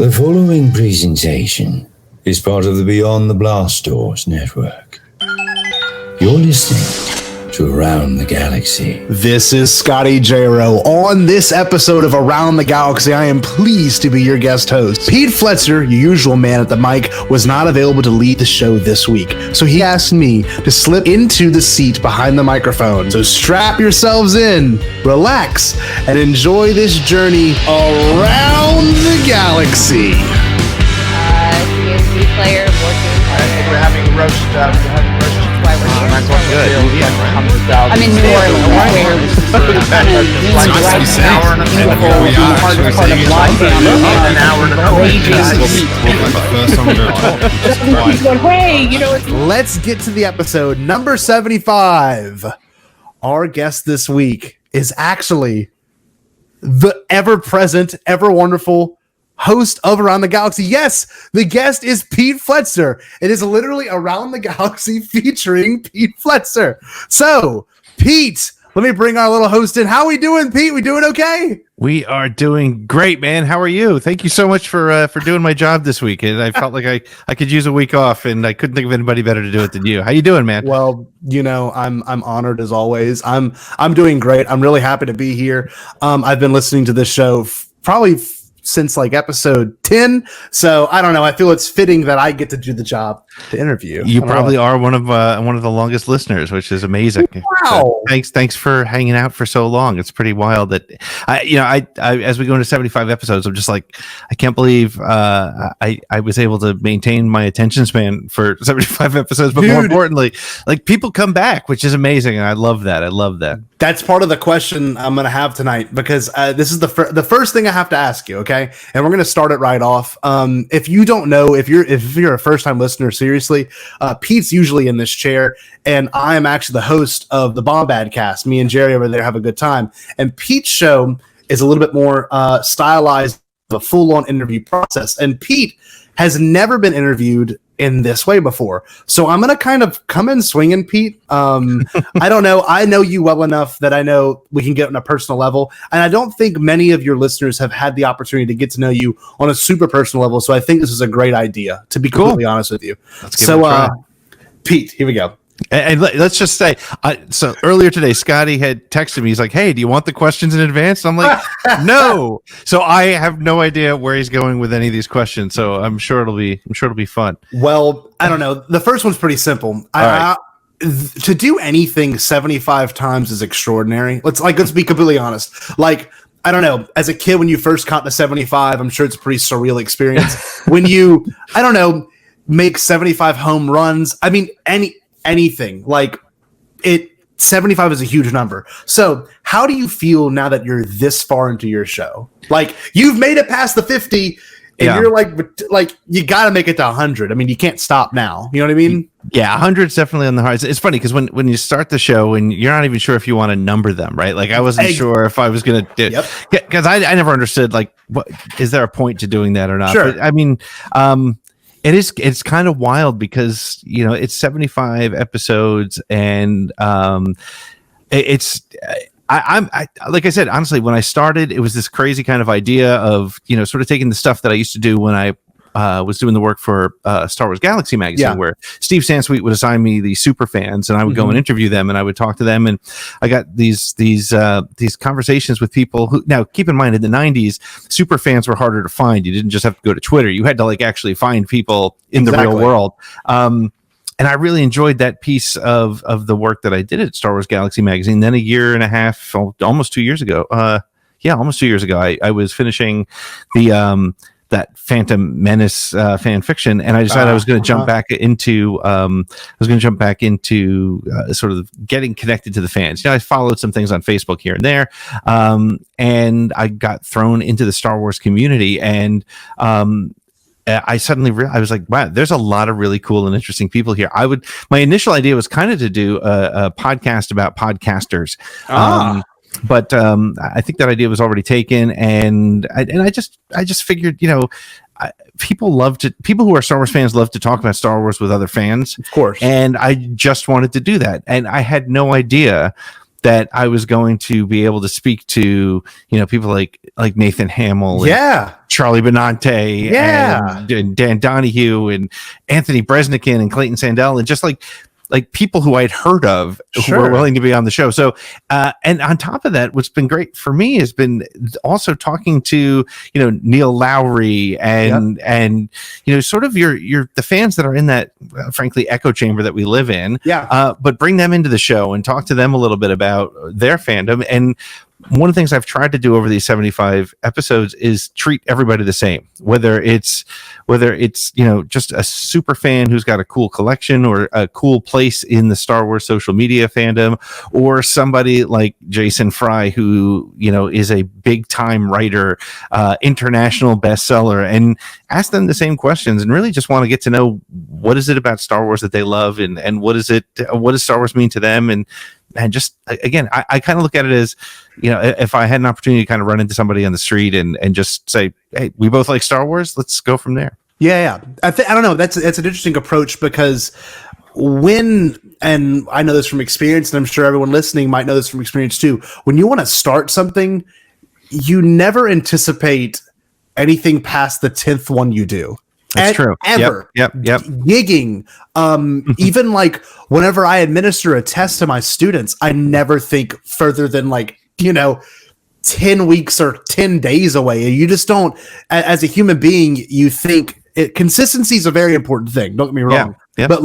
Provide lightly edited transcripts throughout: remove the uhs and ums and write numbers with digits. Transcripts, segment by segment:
The following presentation is part of the Beyond the Blast Doors network. You're listening to Around the Galaxy. This is Scotty J-Rowe. On this episode of Around the Galaxy, I am pleased to be your guest host. Pete Fletzer, your usual man at the mic, was not available to lead the show this week, so he asked me to slip into the seat behind the microphone. So strap yourselves in, relax, and enjoy this journey around the galaxy. CNC player working hard. We're having roast. Why we're here. That's what's good. I'm in New Orleans, where Let's get to the episode number 75. Our guest this week is actually the ever-present, ever-wonderful host of Around the Galaxy. Yes, the guest is Pete Fletzer. It is literally Around the Galaxy featuring Pete Fletzer. So, Pete, let me bring our little host in. How we doing, Pete? We doing okay? We are doing great, man. How are you? Thank you so much for doing my job this week. And I felt like I could use a week off, and I couldn't think of anybody better to do it than you. How you doing, man? Well, you know, I'm honored as always. I'm doing great. I'm really happy to be here. I've been listening to this show probably since like episode 10, so I don't know, I feel it's fitting that I get to do the job to interview. You probably are one of the longest listeners, which is amazing. Wow. So thanks for hanging out for so long. It's pretty wild that I as we go into 75 episodes, I'm just like, I can't believe I was able to maintain my attention span for 75 episodes, but more importantly, like, people come back, which is amazing, and I love that. That's part of the question I'm going to have tonight, because this is the first thing I have to ask you, okay? And we're going to start it right off. If you don't know, if you're a first-time listener, seriously, Pete's usually in this chair, and I am actually the host of the Bombad cast. Me and Jerry over there have a good time. And Pete's show is a little bit more stylized, a full-on interview process. And Pete has never been interviewed in this way before. So I'm going to kind of come in swinging, Pete. I don't know. I know you well enough that I know we can get on a personal level. And I don't think many of your listeners have had the opportunity to get to know you on a super personal level. So I think this is a great idea, to be completely honest with you. So, Pete, here we go. And let's just say, so earlier today, Scotty had texted me. He's like, "Hey, do you want the questions in advance?" And I'm like, "No." So I have no idea where he's going with any of these questions. So I'm sure it'll be fun. Well, I don't know. The first one's pretty simple. To do anything 75 times is extraordinary. Let's be completely honest. Like, I don't know, as a kid, when you first caught to 75, I'm sure it's a pretty surreal experience. When you, I don't know, make 75 home runs. I mean, anything like it. 75 is a huge number. So how do you feel now that you're this far into your show? Like, you've made it past the 50 and you're like you got to make it to 100. I mean, you can't stop now. You know what I mean? Yeah, 100's definitely on the hard. It's funny because when you start the show and you're not even sure if you want to number them, right? Like, I wasn't sure if I was going to do, because I never understood, like, what is there a point to doing that or not? Sure. But, I mean, it's kind of wild because, you know, it's 75 episodes, and I'm like I said, honestly, when I started, it was this crazy kind of idea of, you know, sort of taking the stuff that I used to do when I was doing the work for Star Wars Galaxy magazine, where Steve Sansweet would assign me the super fans, and I would go and interview them, and I would talk to them, and I got these conversations with people who, now keep in mind, in the 90s, super fans were harder to find. You didn't just have to go to Twitter; you had to, like, actually find people in the real world. And I really enjoyed that piece of the work that I did at Star Wars Galaxy magazine. Then a year and a half, almost 2 years ago, almost 2 years ago, I was finishing that Phantom Menace fan fiction, and I decided I was going to jump back into sort of getting connected to the fans. You know, I followed some things on Facebook here and there, and I got thrown into the Star Wars community, and I suddenly I was like, wow, there's a lot of really cool and interesting people here. My initial idea was kind of to do a podcast about podcasters. But I think that idea was already taken, and I just figured, you know, people who are Star Wars fans love to talk about Star Wars with other fans, of course. And I just wanted to do that, and I had no idea that I was going to be able to speak to, people like Nathan Hamill, yeah, Charlie Benante, yeah, and Dan Donahue, and Anthony Bresnikan, and Clayton Sandell, and just like people who I'd heard of who were willing to be on the show. So, and on top of that, what's been great for me has been also talking to, Neil Lowry and sort of the fans that are in that, frankly, echo chamber that we live in. Yeah. But bring them into the show and talk to them a little bit about their fandom. And one of the things I've tried to do over these 75 episodes is treat everybody the same, whether it's just a super fan who's got a cool collection or a cool place in the Star Wars social media fandom, or somebody like Jason Fry, who is a big time writer, international bestseller, and ask them the same questions and really just want to get to know what is it about Star Wars that they love, and what does Star Wars mean to them. And just, again, I kind of look at it as, if I had an opportunity to kind of run into somebody on the street and just say, hey, we both like Star Wars, let's go from there. Yeah. I don't know. That's an interesting approach, because and I know this from experience, and I'm sure everyone listening might know this from experience too, when you want to start something, you never anticipate anything past the 10th one you do. That's true. Ever. Yep. Gigging. Even like whenever I administer a test to my students, I never think further than 10 weeks or 10 days away. You just don't, as a human being, you think consistency is a very important thing. Don't get me wrong. Yeah. But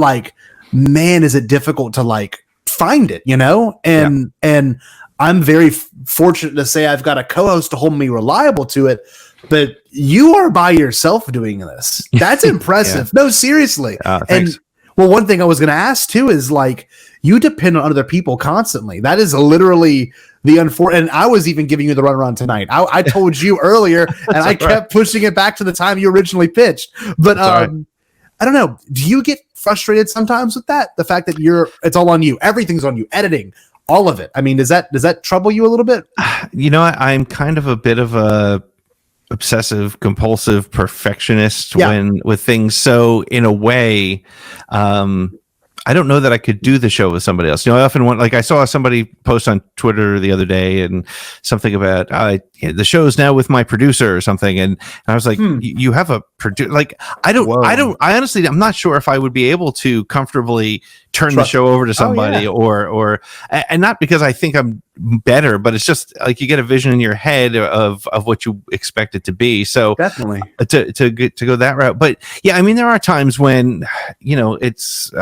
man, is it difficult to find it, and I'm very fortunate to say I've got a co-host to hold me reliable to it. But you are by yourself doing this. That's impressive. No, seriously. Thanks. And one thing I was going to ask too is you depend on other people constantly. That is literally the unfortunate. And I was even giving you the runaround tonight. I told you earlier, and I kept pushing it back to the time you originally pitched. But I don't know. Do you get frustrated sometimes with that? The fact that it's all on you. Everything's on you. Editing, all of it. I mean, does that trouble you a little bit? I'm kind of a bit of a obsessive compulsive perfectionist with things, so in a way I don't know that I could do the show with somebody else. I often want, I saw somebody post on Twitter the other day and something about the show's now with my producer or something, and I was like, you have a producer? I honestly, I'm not sure if I would be able to comfortably turn the show over to somebody, or not because I think I'm better, but it's just you get a vision in your head of what you expect it to be. So definitely to go that route. But yeah, I mean, there are times when it's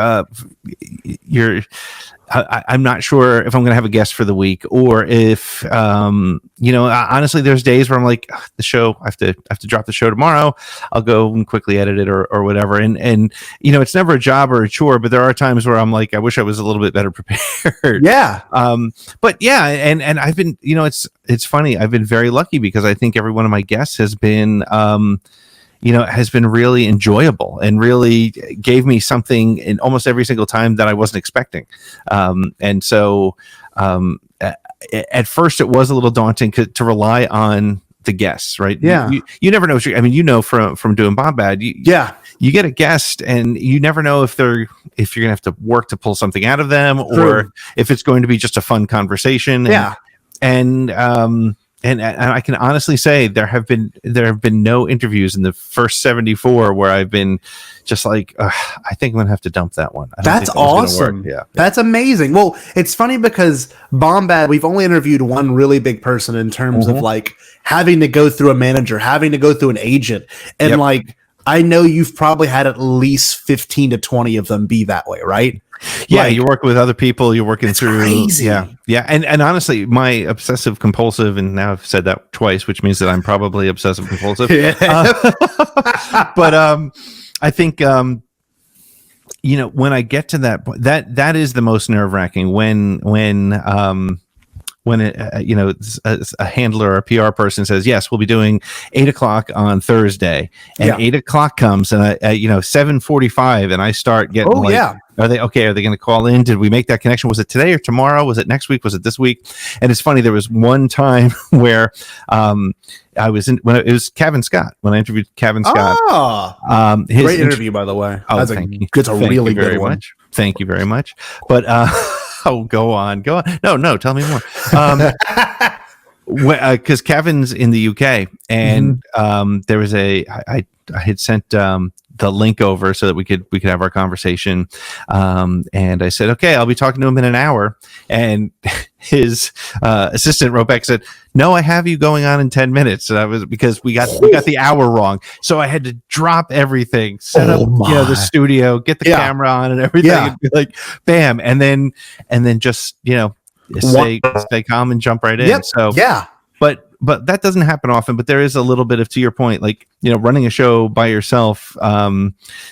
I'm not sure if I'm going to have a guest for the week, or if honestly, there's days where I'm like, the show, I have to drop the show tomorrow. I'll go and quickly edit it or whatever. And it's never a job or a chore, but there are times where I'm like, I wish I was a little bit better prepared. Yeah. But yeah, and I've been, it's funny. I've been very lucky because I think every one of my guests has been, has been really enjoyable and really gave me something in almost every single time that I wasn't expecting. And so at first it was a little daunting to rely on the guests, right? Yeah. You never know. From doing Bombad, you get a guest and you never know if you're going to have to work to pull something out of them, or if it's going to be just a fun conversation. And I can honestly say there have been no interviews in the first 74 where I've been just like, I think I'm gonna have to dump that one. That's awesome. Yeah, that's amazing. Well, it's funny because Bombad, we've only interviewed one really big person in terms of having to go through a manager, having to go through an agent, and I know you've probably had at least 15 to 20 of them be that way, right? Yeah, you're working with other people. You're working through. Crazy. Yeah. And honestly, my obsessive compulsive, and now I've said that twice, which means that I'm probably obsessive compulsive. But I think when I get to that point, that is the most nerve wracking when a handler or a PR person says, yes, we'll be doing 8:00 on Thursday, and 8:00 comes, and I 7:45, and I start getting are they okay? Are they going to call in? Did we make that connection? Was it today or tomorrow? Was it next week? Was it this week? And it's funny. There was one time where I was when it was Kevin Scott, when I interviewed Kevin Scott. Great interview, by the way. Oh, thank you. It's a really good one. Thank you very much. But Oh, go on. No, tell me more. Because Kevin's in the UK, and there was I had sent the link over so that we could have our conversation, and I said, okay, I'll be talking to him in an hour, and his assistant wrote back, said, no, I have you going on in 10 minutes. And I was, because we got the hour wrong, so I had to drop everything, set up the studio, get the camera on and everything, and be like, bam, and then just stay calm and jump right in. So but that doesn't happen often. But there is a little bit of, to your point, like, running a show by yourself,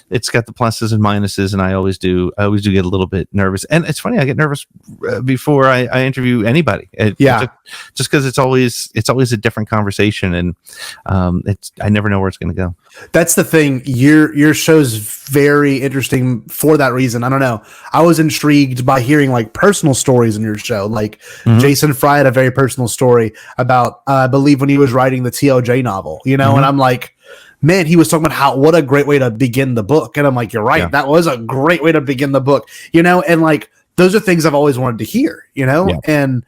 it's got the pluses and minuses, and I always do get a little bit nervous. And it's funny, I get nervous before I interview anybody. Just because it's always a different conversation, and I never know where it's going to go. That's the thing. Your show's very interesting for that reason. I don't know. I was intrigued by hearing like personal stories in your show. Like Jason Fry had a very personal story about, I believe, when he was writing the TLJ novel, and I'm like, man, he was talking about what a great way to begin the book. And I'm like, you're right. Yeah. That was a great way to begin the book, and like, those are things I've always wanted to hear, and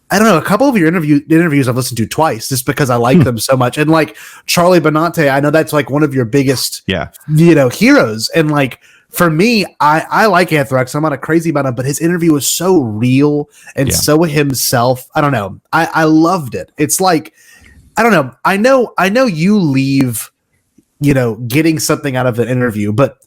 I don't know, a couple of your interviews I've listened to twice just because I like them so much. And like Charlie Benante, I know that's like one of your biggest, heroes. And like, for me, I like Anthrax. I'm not crazy about him, but his interview was so real and so himself. I don't know. I loved it. It's like, I don't know. I know you leave, getting something out of an interview, but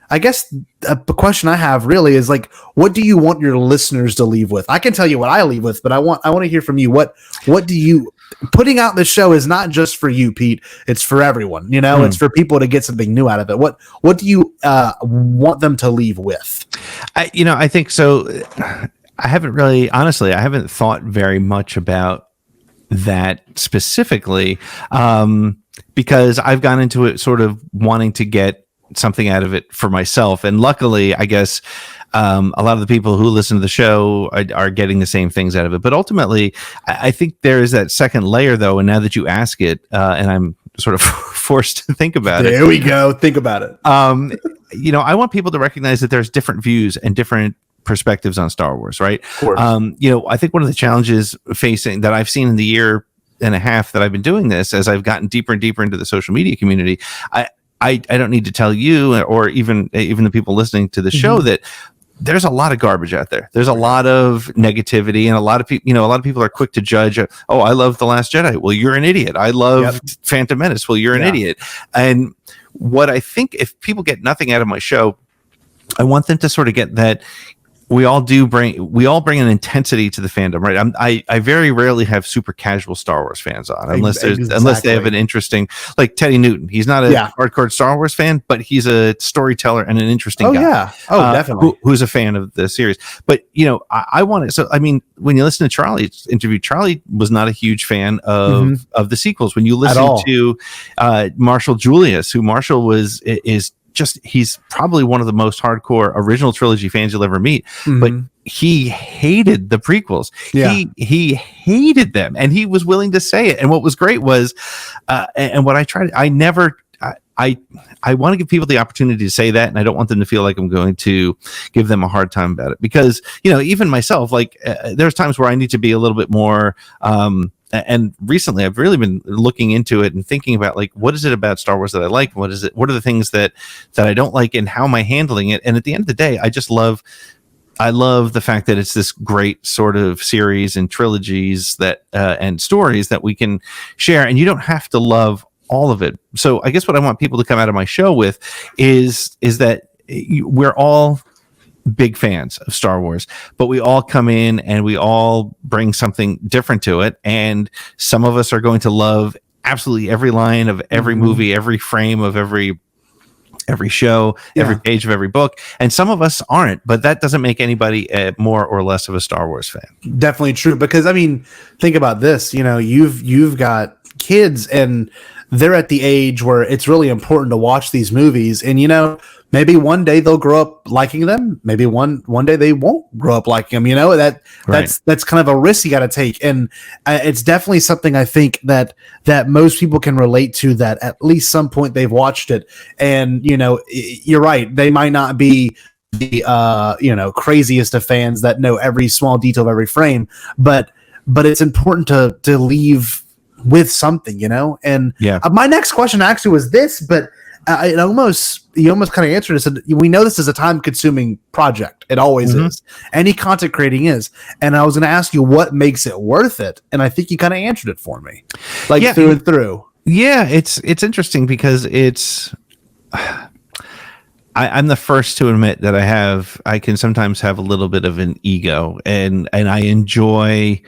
I guess the question I have really is like, what do you want your listeners to leave with? I can tell you what I leave with, but I want to hear from you. What do you, putting out this show is not just for you, Pete. It's for everyone. It's for people to get something new out of it. What do you want them to leave with? I think so. I haven't thought very much about that specifically, because I've gone into it sort of wanting to get something out of it for myself, and luckily, I guess, a lot of the people who listen to the show are getting the same things out of it. But ultimately, I think there is that second layer, though, and now that you ask it, and I'm sort of forced to think about it. There we go. Think about it. I want people to recognize that there's different views and different perspectives on Star Wars, right? Of course. I think one of the challenges facing that I've seen in the year and a half that I've been doing this, as I've gotten deeper and deeper into the social media community, I don't need to tell you or even the people listening to the show that there's a lot of garbage out there. There's a lot of negativity, and a lot of people are quick to judge. Oh, I love The Last Jedi. Well, you're an idiot. I love Phantom Menace. Well, you're an idiot. And what I think, if people get nothing out of my show, I want them to sort of get that we all bring an intensity to the fandom, right? I very rarely have super casual Star Wars fans on, unless they have an interesting, like Teddy Newton. He's not a hardcore Star Wars fan, but he's a storyteller and an interesting guy. Definitely. Who's a fan of the series. But I want it. So I mean, when you listen to Charlie's interview, Charlie was not a huge fan of the sequels. When you listen to Marshall Julius, who Marshall is he's probably one of the most hardcore original trilogy fans you'll ever meet, but he hated the prequels. He hated them, and he was willing to say it. And what was great was, and what I tried, I want to give people the opportunity to say that, and I don't want them to feel like I'm going to give them a hard time about it, because even myself, like there's times where I need to be a little bit more and recently I've really been looking into it and thinking about, like, what is it about Star Wars that I like? What are the things that I don't like, and how am I handling it? And at the end of the day, I love the fact that it's this great sort of series and trilogies that and stories that we can share, and you don't have to love all of it. So I guess what I want people to come out of my show with is that we're all big fans of Star Wars, but we all come in and we all bring something different to it. And some of us are going to love absolutely every line of every movie, every frame of every show, every page of every book. And some of us aren't, but that doesn't make anybody more or less of a Star Wars fan. Definitely true. Because I mean, think about this, you've got kids, and they're at the age where it's really important to watch these movies. And, maybe one day they'll grow up liking them. Maybe one day they won't grow up liking them. That's kind of a risk you got to take. And it's definitely something I think that most people can relate to, that at least some point they've watched it. And, you're right. They might not be the craziest of fans that know every small detail of every frame, but it's important to leave with something, And my next question actually was this, but you almost kind of answered it. Said, we know this is a time-consuming project. It always is. Any content creating is. And I was going to ask you what makes it worth it, and I think you kind of answered it for me, through and through. Yeah, it's interesting because it's. I'm the first to admit that I can sometimes have a little bit of an ego, and I enjoy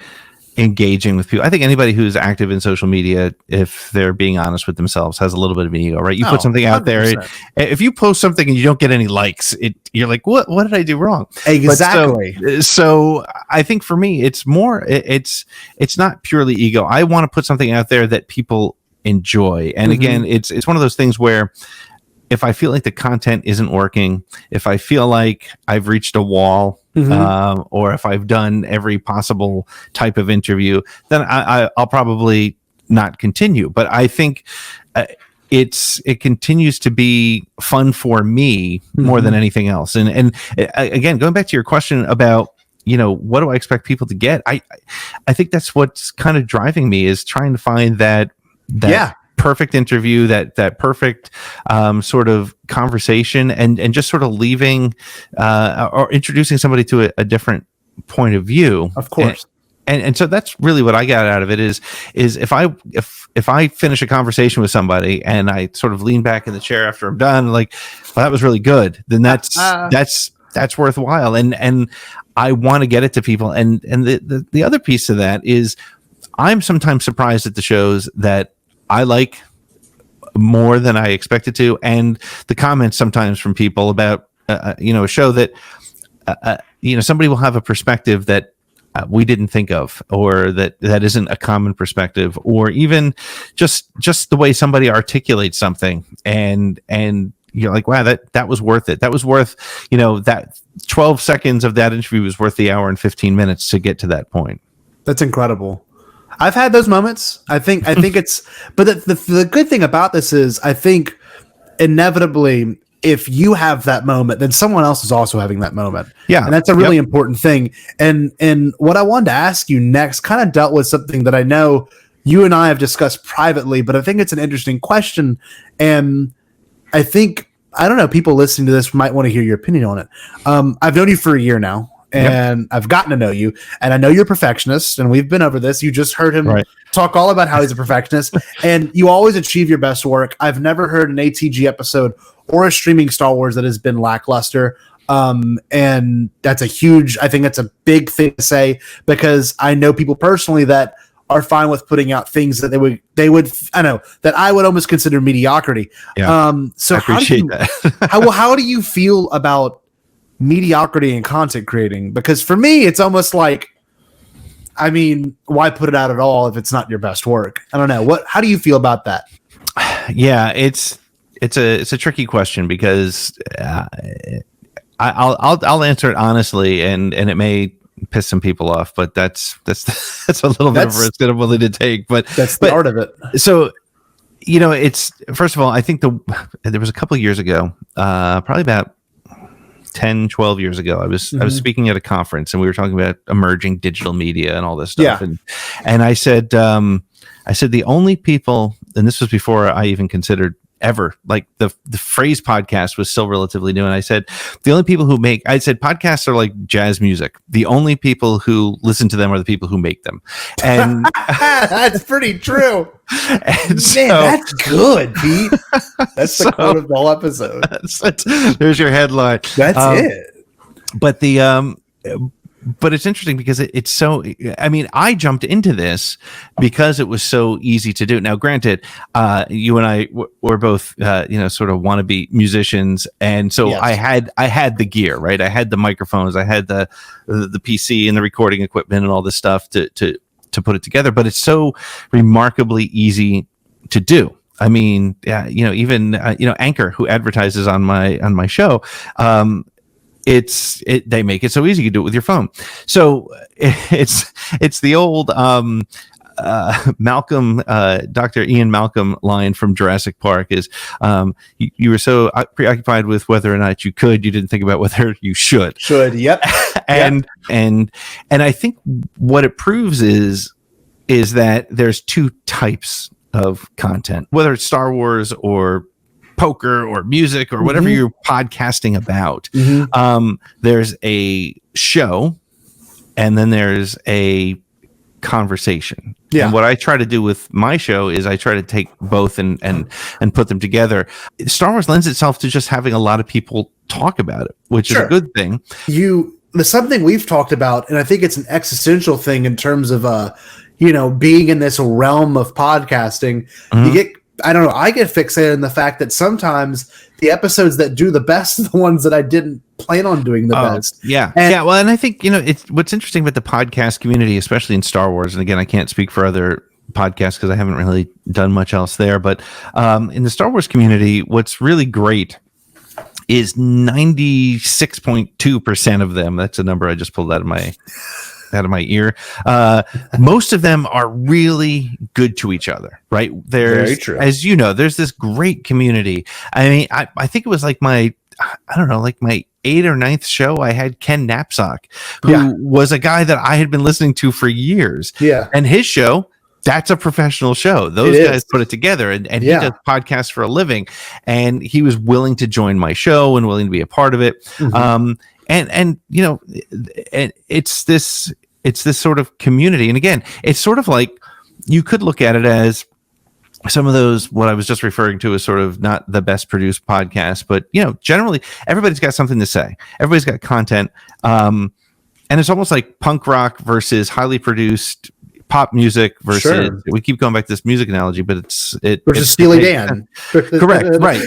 engaging with people. I think anybody who's active in social media, if they're being honest with themselves, has a little bit of an ego, right? You put something out 100%. There. If you post something and you don't get any likes, you're like, what did I do wrong? Exactly. So I think for me, it's more, it's not purely ego. I want to put something out there that people enjoy. And again, it's one of those things where if I feel like the content isn't working, if I feel like I've reached a wall, or if I've done every possible type of interview, then I'll probably not continue. But I think it continues to be fun for me more than anything else. And again, going back to your question about, what do I expect people to get? I think that's what's kind of driving me, is trying to find that perfect interview, that perfect sort of conversation, and just sort of leaving or introducing somebody to a different point of view. Of course. And so that's really what I got out of it is if I finish a conversation with somebody and I sort of lean back in the chair after I'm done, like, well, that was really good, then that's worthwhile. And I want to get it to people. And the other piece of that is I'm sometimes surprised at the shows that I like more than I expected to, and the comments sometimes from people about a show that somebody will have a perspective that we didn't think of, or that isn't a common perspective, or even just the way somebody articulates something, and you're like, wow, that was worth it. That was worth, that 12 seconds of that interview was worth the hour and 15 minutes to get to that point. That's incredible. I've had those moments. I think it's, but the good thing about this is, I think inevitably, if you have that moment, then someone else is also having that moment. Yeah. And that's a really important thing. And what I wanted to ask you next kind of dealt with something that I know you and I have discussed privately, but I think it's an interesting question. And I think, I don't know, people listening to this might want to hear your opinion on it. I've known you for a year now. And I've gotten to know you, and I know you're a perfectionist, and we've been over this. You just heard him talk all about how he's a perfectionist, and you always achieve your best work. I've never heard an ATG episode or a streaming Star Wars that has been lackluster. And that's I think that's a big thing to say, because I know people personally that are fine with putting out things that they would I know that I would almost consider mediocrity. So I appreciate that. how do you feel about mediocrity in content creating? Because for me, it's almost like, I mean, why put it out at all if it's not your best work? I don't know. How do you feel about that? Yeah, it's a tricky question, because I'll answer it honestly, and it may piss some people off, but that's a little bit of a risk that I'm willing to take. But that's the art of it. So, it's, first of all, I think there was a couple of years ago, probably about 10, 12 years ago, I was speaking at a conference, and we were talking about emerging digital media and all this stuff. And I said the only people, and this was before I even considered ever, like the phrase podcast was still relatively new. And I said, the only people podcasts are like jazz music. The only people who listen to them are the people who make them. And that's pretty true. And man, that's good, Pete. That's the quote of the whole episode. There's your headline. That's it. But it's interesting because it's so, I mean, I jumped into this because it was so easy to do. Now, granted, you and I were both, sort of wannabe musicians. And so I had the gear, right? I had the microphones, I had the PC and the recording equipment and all this stuff to put it together. But it's so remarkably easy to do. I mean, even Anchor, who advertises on my show, they make it so easy. You do it with your phone. So it's the old Malcolm, Dr. Ian Malcolm line from Jurassic Park is, you were so preoccupied with whether or not you didn't think about whether you should. Yep. And I think what it proves is that there's two types of content, whether it's Star Wars or poker or music or whatever you're podcasting about. There's a show, and then there's a conversation. And what I try to do with my show is I try to take both and put them together. Star Wars lends itself to just having a lot of people talk about it, which is a good thing. There's something we've talked about, and I think it's an existential thing in terms of being in this realm of podcasting. You get, I don't know, I get fixated in the fact that sometimes the episodes that do the best are the ones that I didn't plan on doing the best. Well, and I think, it's what's interesting about the podcast community, especially in Star Wars. And again, I can't speak for other podcasts because I haven't really done much else there. But in the Star Wars community, what's really great is 96.2% of them. That's a number I just pulled out of my ear. Most of them are really good to each other, right? Very true. As you know, there's this great community. I mean, I think it was like my 8th or 9th show, I had Ken Knapsack, who was a guy that I had been listening to for years. And his show, that's a professional show. Those guys put it together, and he does podcasts for a living, and he was willing to join my show and willing to be a part of it. And it's this sort of community. And again, it's sort of like, you could look at it as some of those, what I was just referring to as sort of not the best produced podcast, but generally everybody's got something to say. Everybody's got content. And it's almost like punk rock versus highly produced pop music versus, we keep going back to this music analogy, but it's Steely Dan. Correct. Right.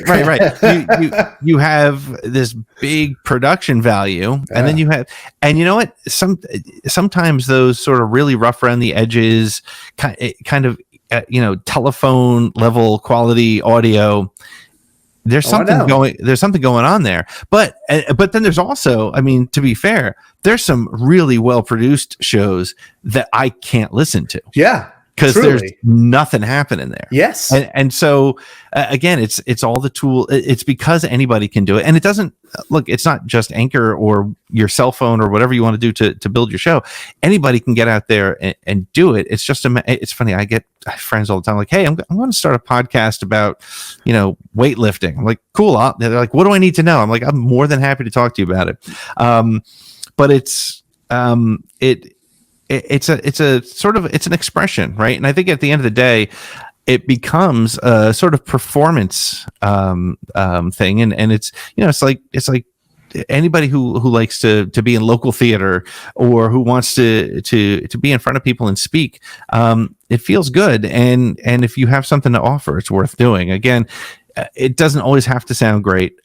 You have this big production value, and then you have, and you know what? Sometimes those sort of really rough around the edges, kind of, telephone level quality audio. There's something going on there, but then there's also, I mean, to be fair, there's some really well produced shows that I can't listen to. Because there's nothing happening there. And so again, it's all the tool. It's because anybody can do it, and it doesn't look. It's not just Anchor or your cell phone or whatever you want to do to build your show. Anybody can get out there and do it. It's just it's funny. I get friends all the time like, "Hey, I'm going to start a podcast about weightlifting." I'm like, "Cool." They're like, "What do I need to know?" I'm like, "I'm more than happy to talk to you about it." But it's a sort of, it's an expression, right? And I think at the end of the day, it becomes a sort of performance thing, and it's it's like anybody who likes to be in local theater or who wants to be in front of people and speak. It feels good, and if you have something to offer, it's worth doing. Again, it doesn't always have to sound great.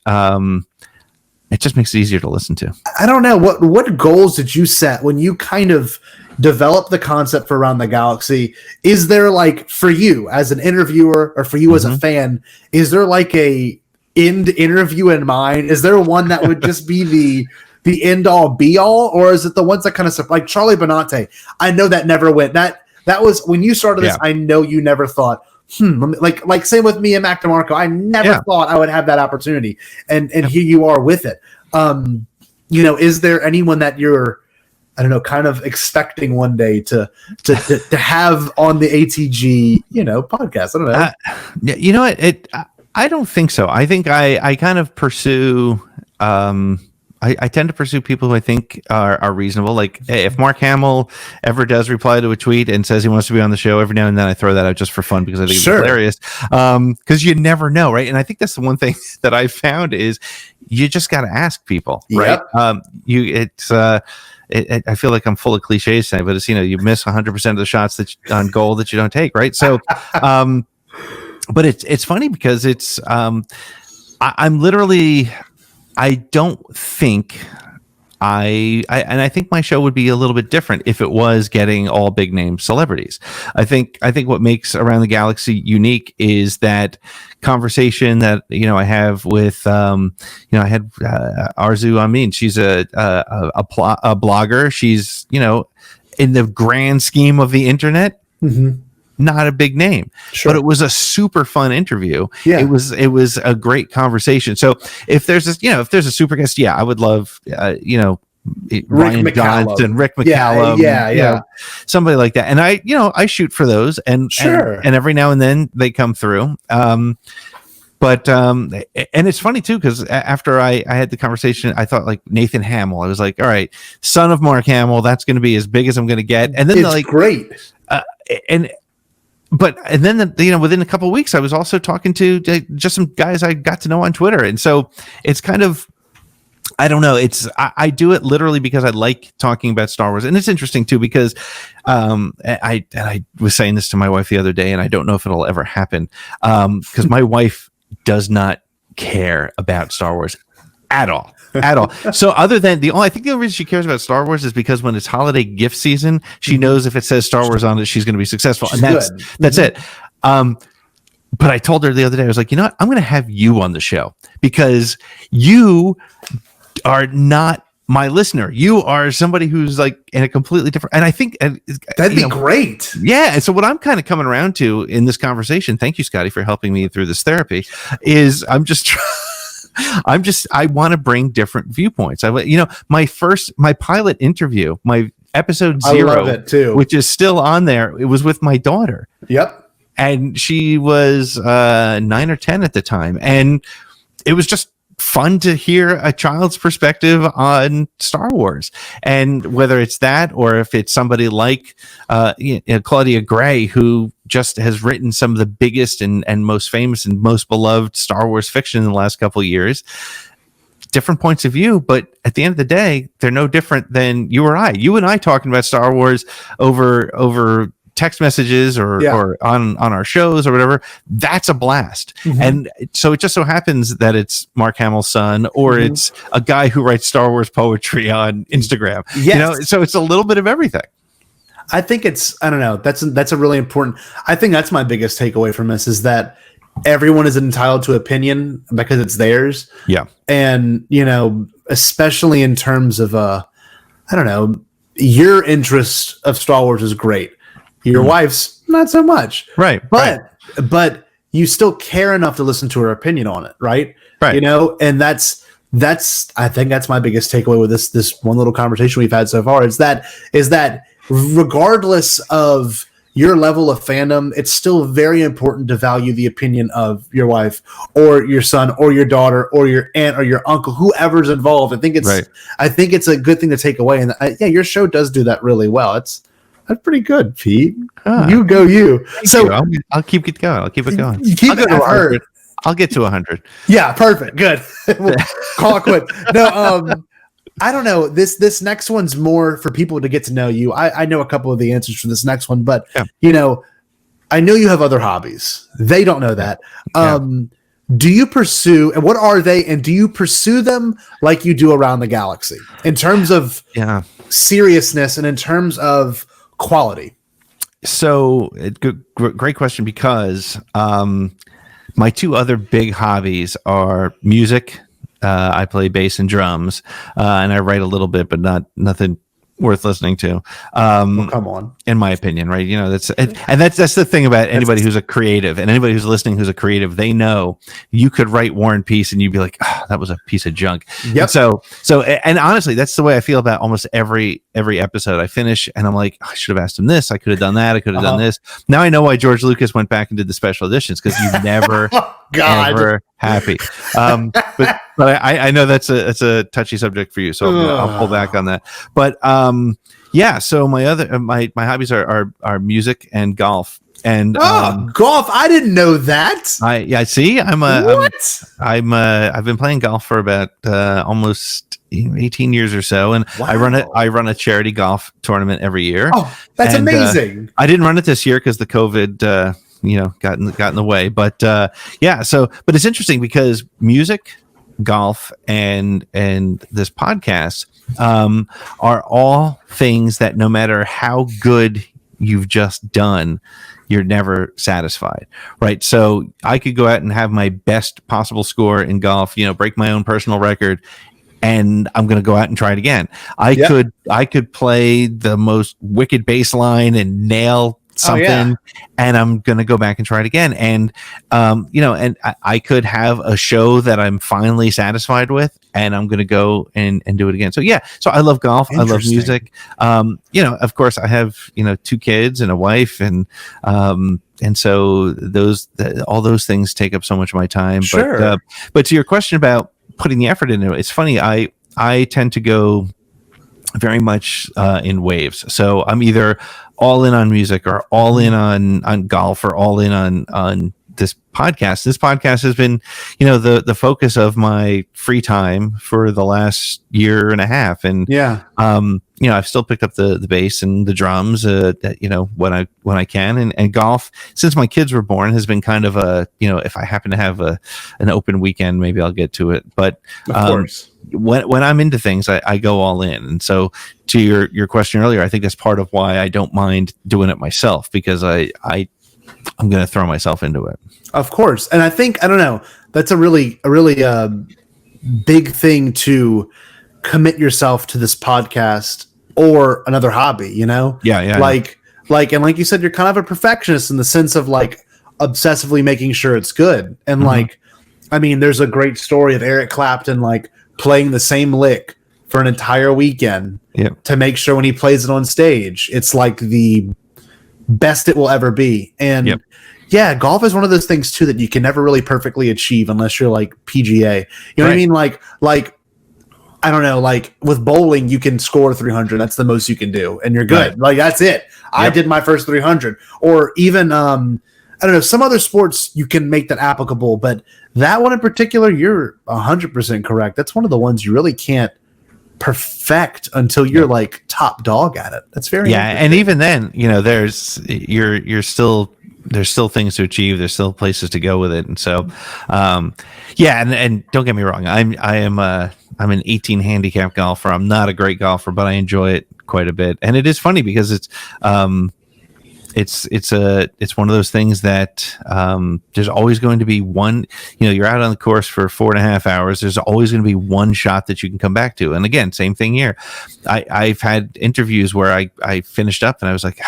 It just makes it easier to listen to. I don't know, what goals did you set when you kind of developed the concept for Around the Galaxy? Is there, like, for you as an interviewer or for you as a fan, is there like a end interview in mind? Is there one that would just be the end all be all, or is it the ones that kind of like Charlie Benante? I know that never went. That was when you started this. I know you never thought, like same with me and Mac DeMarco. I never thought I would have that opportunity, and here you are with it. Is there anyone that you're, I don't know, kind of expecting one day to have on the ATG, podcast? I don't know. You know what? I don't think so. I think I kind of pursue. I tend to pursue people who I think are reasonable. Like, if Mark Hamill ever does reply to a tweet and says he wants to be on the show, every now and then I throw that out just for fun because I think it's hilarious. Because you never know, right? And I think that's the one thing that I found is you just got to ask people, right? I feel like I'm full of cliches today, but it's, you miss 100% of the shots on goal that you don't take, right? So, but it's funny because it's I'm literally. I don't think and I think my show would be a little bit different if it was getting all big name celebrities. I think what makes Around the Galaxy unique is that conversation that I have with I had Arzu Amin. She's a blogger. She's in the grand scheme of the internet, Not a big name, Sure. but it was a super fun interview. Yeah. It was a great conversation. So if there's if there's a super guest, I would love, Ryan McCallum. Johnson, Rick McCallum, Yeah. somebody like that. And I shoot for those, and Sure. and every now and then they come through. But and it's funny too, because after I had the conversation, I thought like Nathan Hamill. I was like, all right, son of Mark Hamill, that's going to be as big as I'm going to get. And then It's great. And then within a couple of weeks, I was also talking to just some guys I got to know on Twitter, and so it's kind of, I don't know. I do it literally because I like talking about Star Wars, and it's interesting too because I was saying this to my wife the other day, and I don't know if it'll ever happen because my wife does not care about Star Wars at all. So other than I think the only reason she cares about Star Wars is because when it's holiday gift season, she knows if it says Star Wars on it, she's going to be successful, and that's it. But I told her the other day, I was like, you know what? I'm going to have you on the show because you are not my listener. You are somebody who's like in a completely different, and I think That'd be great. Yeah. And so what I'm kind of coming around to in this conversation, thank you, Scotty, for helping me through this therapy, is I want to bring different viewpoints. My pilot interview, my episode 0, I love it too. which is still on there. It was with my daughter. Yep. And she was 9 or 10 at the time. And it was just fun to hear a child's perspective on Star Wars, and whether it's that or if it's somebody like Claudia Gray, who just has written some of the biggest and most famous and most beloved Star Wars fiction in the last couple of years. Different points of view, but at the end of the day, they're no different than you and I talking about Star Wars over text messages or on our shows or whatever. That's a blast. And so it just so happens that it's Mark Hamill's son, or it's a guy who writes Star Wars poetry on Instagram. Yes. So it's a little bit of everything. I think I don't know. That's a really important. I think that's my biggest takeaway from this is that everyone is entitled to opinion because it's theirs. Yeah. And, especially in terms of, I don't know, your interest of Star Wars is great. Your wife's not so much. Right. But you still care enough to listen to her opinion on it. Right. Right. And that's, I think that's my biggest takeaway with this one little conversation we've had so far is that regardless of your level of fandom, it's still very important to value the opinion of your wife or your son or your daughter or your aunt or your uncle, whoever's involved. I think it's a good thing to take away. And your show does do that really well. That's pretty good, Pete. You go, you. So I'll keep it going. Keep it going. You keep it to 100. I'll get to 100. Yeah, perfect. Good. We'll call it quit. No, I don't know. This next one's more for people to get to know you. I know a couple of the answers for this next one, but I know you have other hobbies. They don't know that. Do you pursue, and what are they? And do you pursue them like you do around the galaxy in terms of seriousness and in terms of quality? So great question, because my two other big hobbies are music. I play bass and drums, and I write a little bit, but nothing worth listening to. Come on, in my opinion, right? That's the thing about anybody who's a creative, and anybody who's listening who's a creative. They know you could write War and Peace, and you'd be like, oh, that was a piece of junk. Yep. And honestly, that's the way I feel about almost every episode. I finish, and I'm like, oh, I should have asked him this. I could have done that. I could have done this. Now I know why George Lucas went back and did the special editions, because you never, ever happy. But I know that's a touchy subject for you, so I'll pull back on that. But so my hobbies are music and golf. And golf! I didn't know that. I see. I've been playing golf for about almost 18 years or so, and wow. I run a charity golf tournament every year. Oh, that's amazing! I didn't run it this year because the COVID got in the way. But but it's interesting because music, golf, and this podcast are all things that no matter how good you've just done, you're never satisfied, right? So I could go out and have my best possible score in golf, break my own personal record, and I'm going to go out and try it again. I could play the most wicked bass line and nail something, and I'm going to go back and try it again. And, and I could have a show that I'm finally satisfied with, and I'm going to go and do it again. So, so I love golf. I love music. Of course I have, 2 kids and a wife, and so all those things take up so much of my time. Sure. But to your question about putting the effort into it, it's funny. I tend to go very much in waves. So I'm either all in on music, or all in on golf, or all in on this podcast. This podcast has been, the focus of my free time for the last year and a half. And I've still picked up the bass and the drums, when I can, and golf, since my kids were born, has been kind of a, if I happen to have an open weekend, maybe I'll get to it. But of course, when I'm into things, I go all in. And so to your question earlier, I think that's part of why I don't mind doing it myself, because I'm going to throw myself into it. Of course. And I think, I don't know, that's a really big thing to commit yourself to this podcast or another hobby, Yeah. Like you said, you're kind of a perfectionist in the sense of like obsessively making sure it's good. And there's a great story of Eric Clapton, like playing the same lick for an entire weekend to make sure when he plays it on stage, it's like the best it will ever be. And golf is one of those things too that you can never really perfectly achieve unless you're like PGA. You know what I mean? Like I don't know, like with bowling, you can score 300. That's the most you can do, and you're good. Right. Like that's it. I did my first 300. Or even I don't know, some other sports you can make that applicable, but that one in particular, you're 100% correct. That's one of the ones you really can't perfect until you're like top dog at it. That's very and even then, there's still things to achieve. There's still places to go with it, and so and don't get me wrong, I'm an 18 handicap golfer. I'm not a great golfer, but I enjoy it quite a bit. And it is funny because it's one of those things that there's always going to be one. You're out on the course for 4.5 hours. There's always going to be one shot that you can come back to. And again, same thing here. I've had interviews where I finished up and I was like,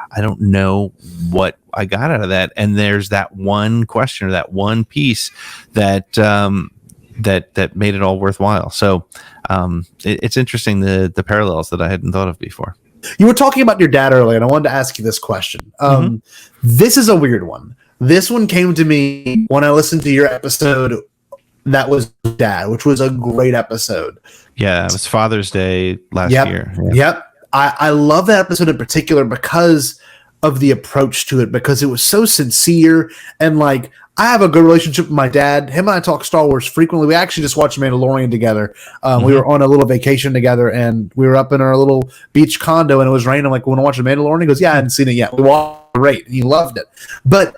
I don't know what I got out of that. And there's that one question or that one piece that that made it all worthwhile. So it's interesting, the parallels that I hadn't thought of before. You were talking about your dad earlier, and I wanted to ask you this question. This is a weird one. This one came to me when I listened to your episode that was Dad, which was a great episode. Yeah, it was Father's Day last year. Yep. I love that episode in particular because of the approach to it, because it was so sincere. And like, I have a good relationship with my dad. Him and I talk Star Wars frequently. We actually just watched Mandalorian together. We were on a little vacation together, and we were up in our little beach condo, and it was raining. I'm like, want to watch the Mandalorian? He goes, yeah, I hadn't seen it yet. We watched it, great. And he loved it. But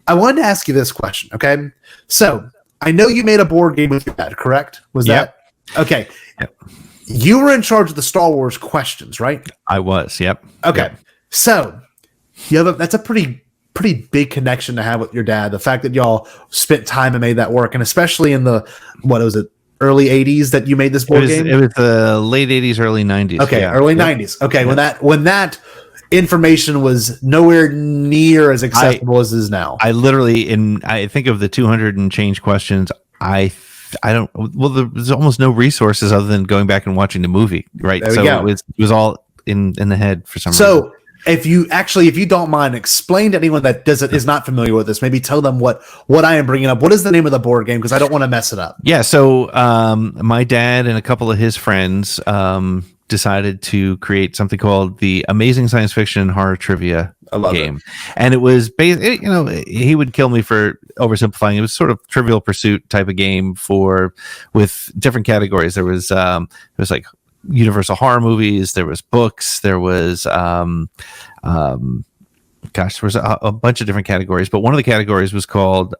I wanted to ask you this question, okay? So I know you made a board game with your dad, correct? Was that? Okay. Yep. You were in charge of the Star Wars questions, right? I was, yep. Okay. Yep. So that's a pretty big connection to have with your dad. The fact that y'all spent time and made that work, and especially in the, what was it, early 80s that you made this board game? It was the late 80s, early 90s. Okay, early 90s. Okay, when that information was nowhere near as accessible as it is now. I literally, I think of the 200 and change questions, there's almost no resources other than going back and watching the movie, right? So it was all in the head for some reason. So if you don't mind, explain to anyone that is not familiar with this, maybe tell them what I am bringing up. What is the name of the board game? Because I don't want to mess it up. Yeah. So my dad and a couple of his friends decided to create something called the Amazing Science Fiction and Horror Trivia game. And it was he would kill me for oversimplifying. It was sort of Trivial Pursuit type of game with different categories. There was like Universal horror movies, there was books, there was there was a bunch of different categories, but one of the categories was called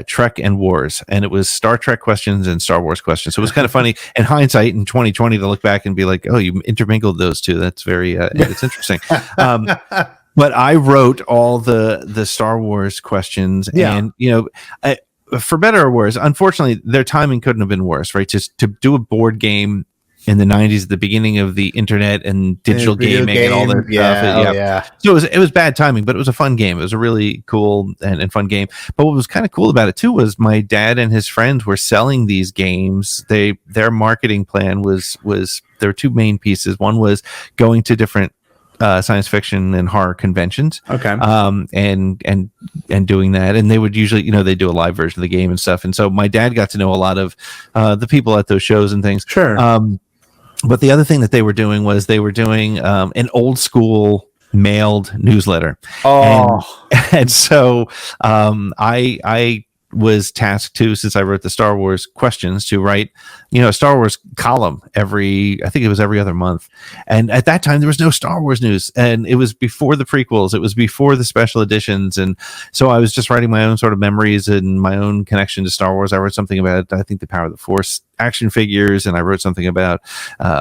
Trek and Wars, and it was Star Trek questions and Star Wars questions. So it was kind of funny in hindsight in 2020 to look back and be like, oh, you intermingled those two. That's very it's interesting. But I wrote all the Star Wars questions, and for better or worse, unfortunately their timing couldn't have been worse, right? Just to do a board game in the 90s, at the beginning of the internet and digital gaming and all that stuff. Yeah. So it was bad timing, but it was a fun game. It was a really cool and fun game. But what was kind of cool about it too was my dad and his friends were selling these games. Their marketing plan was there were two main pieces. One was going to different science fiction and horror conventions. Okay. And doing that, and they would usually, they do a live version of the game and stuff. And so my dad got to know a lot of the people at those shows and things. Sure. But the other thing that they were doing was an old school mailed newsletter. And so I was tasked to, since I wrote the Star Wars questions, to write, a Star Wars column I think it was every other month. And at that time there was no Star Wars news, and it was before the prequels, it was before the special editions. And so I was just writing my own sort of memories and my own connection to Star Wars. I wrote something about, I think, the Power of the Force action figures, and I wrote something about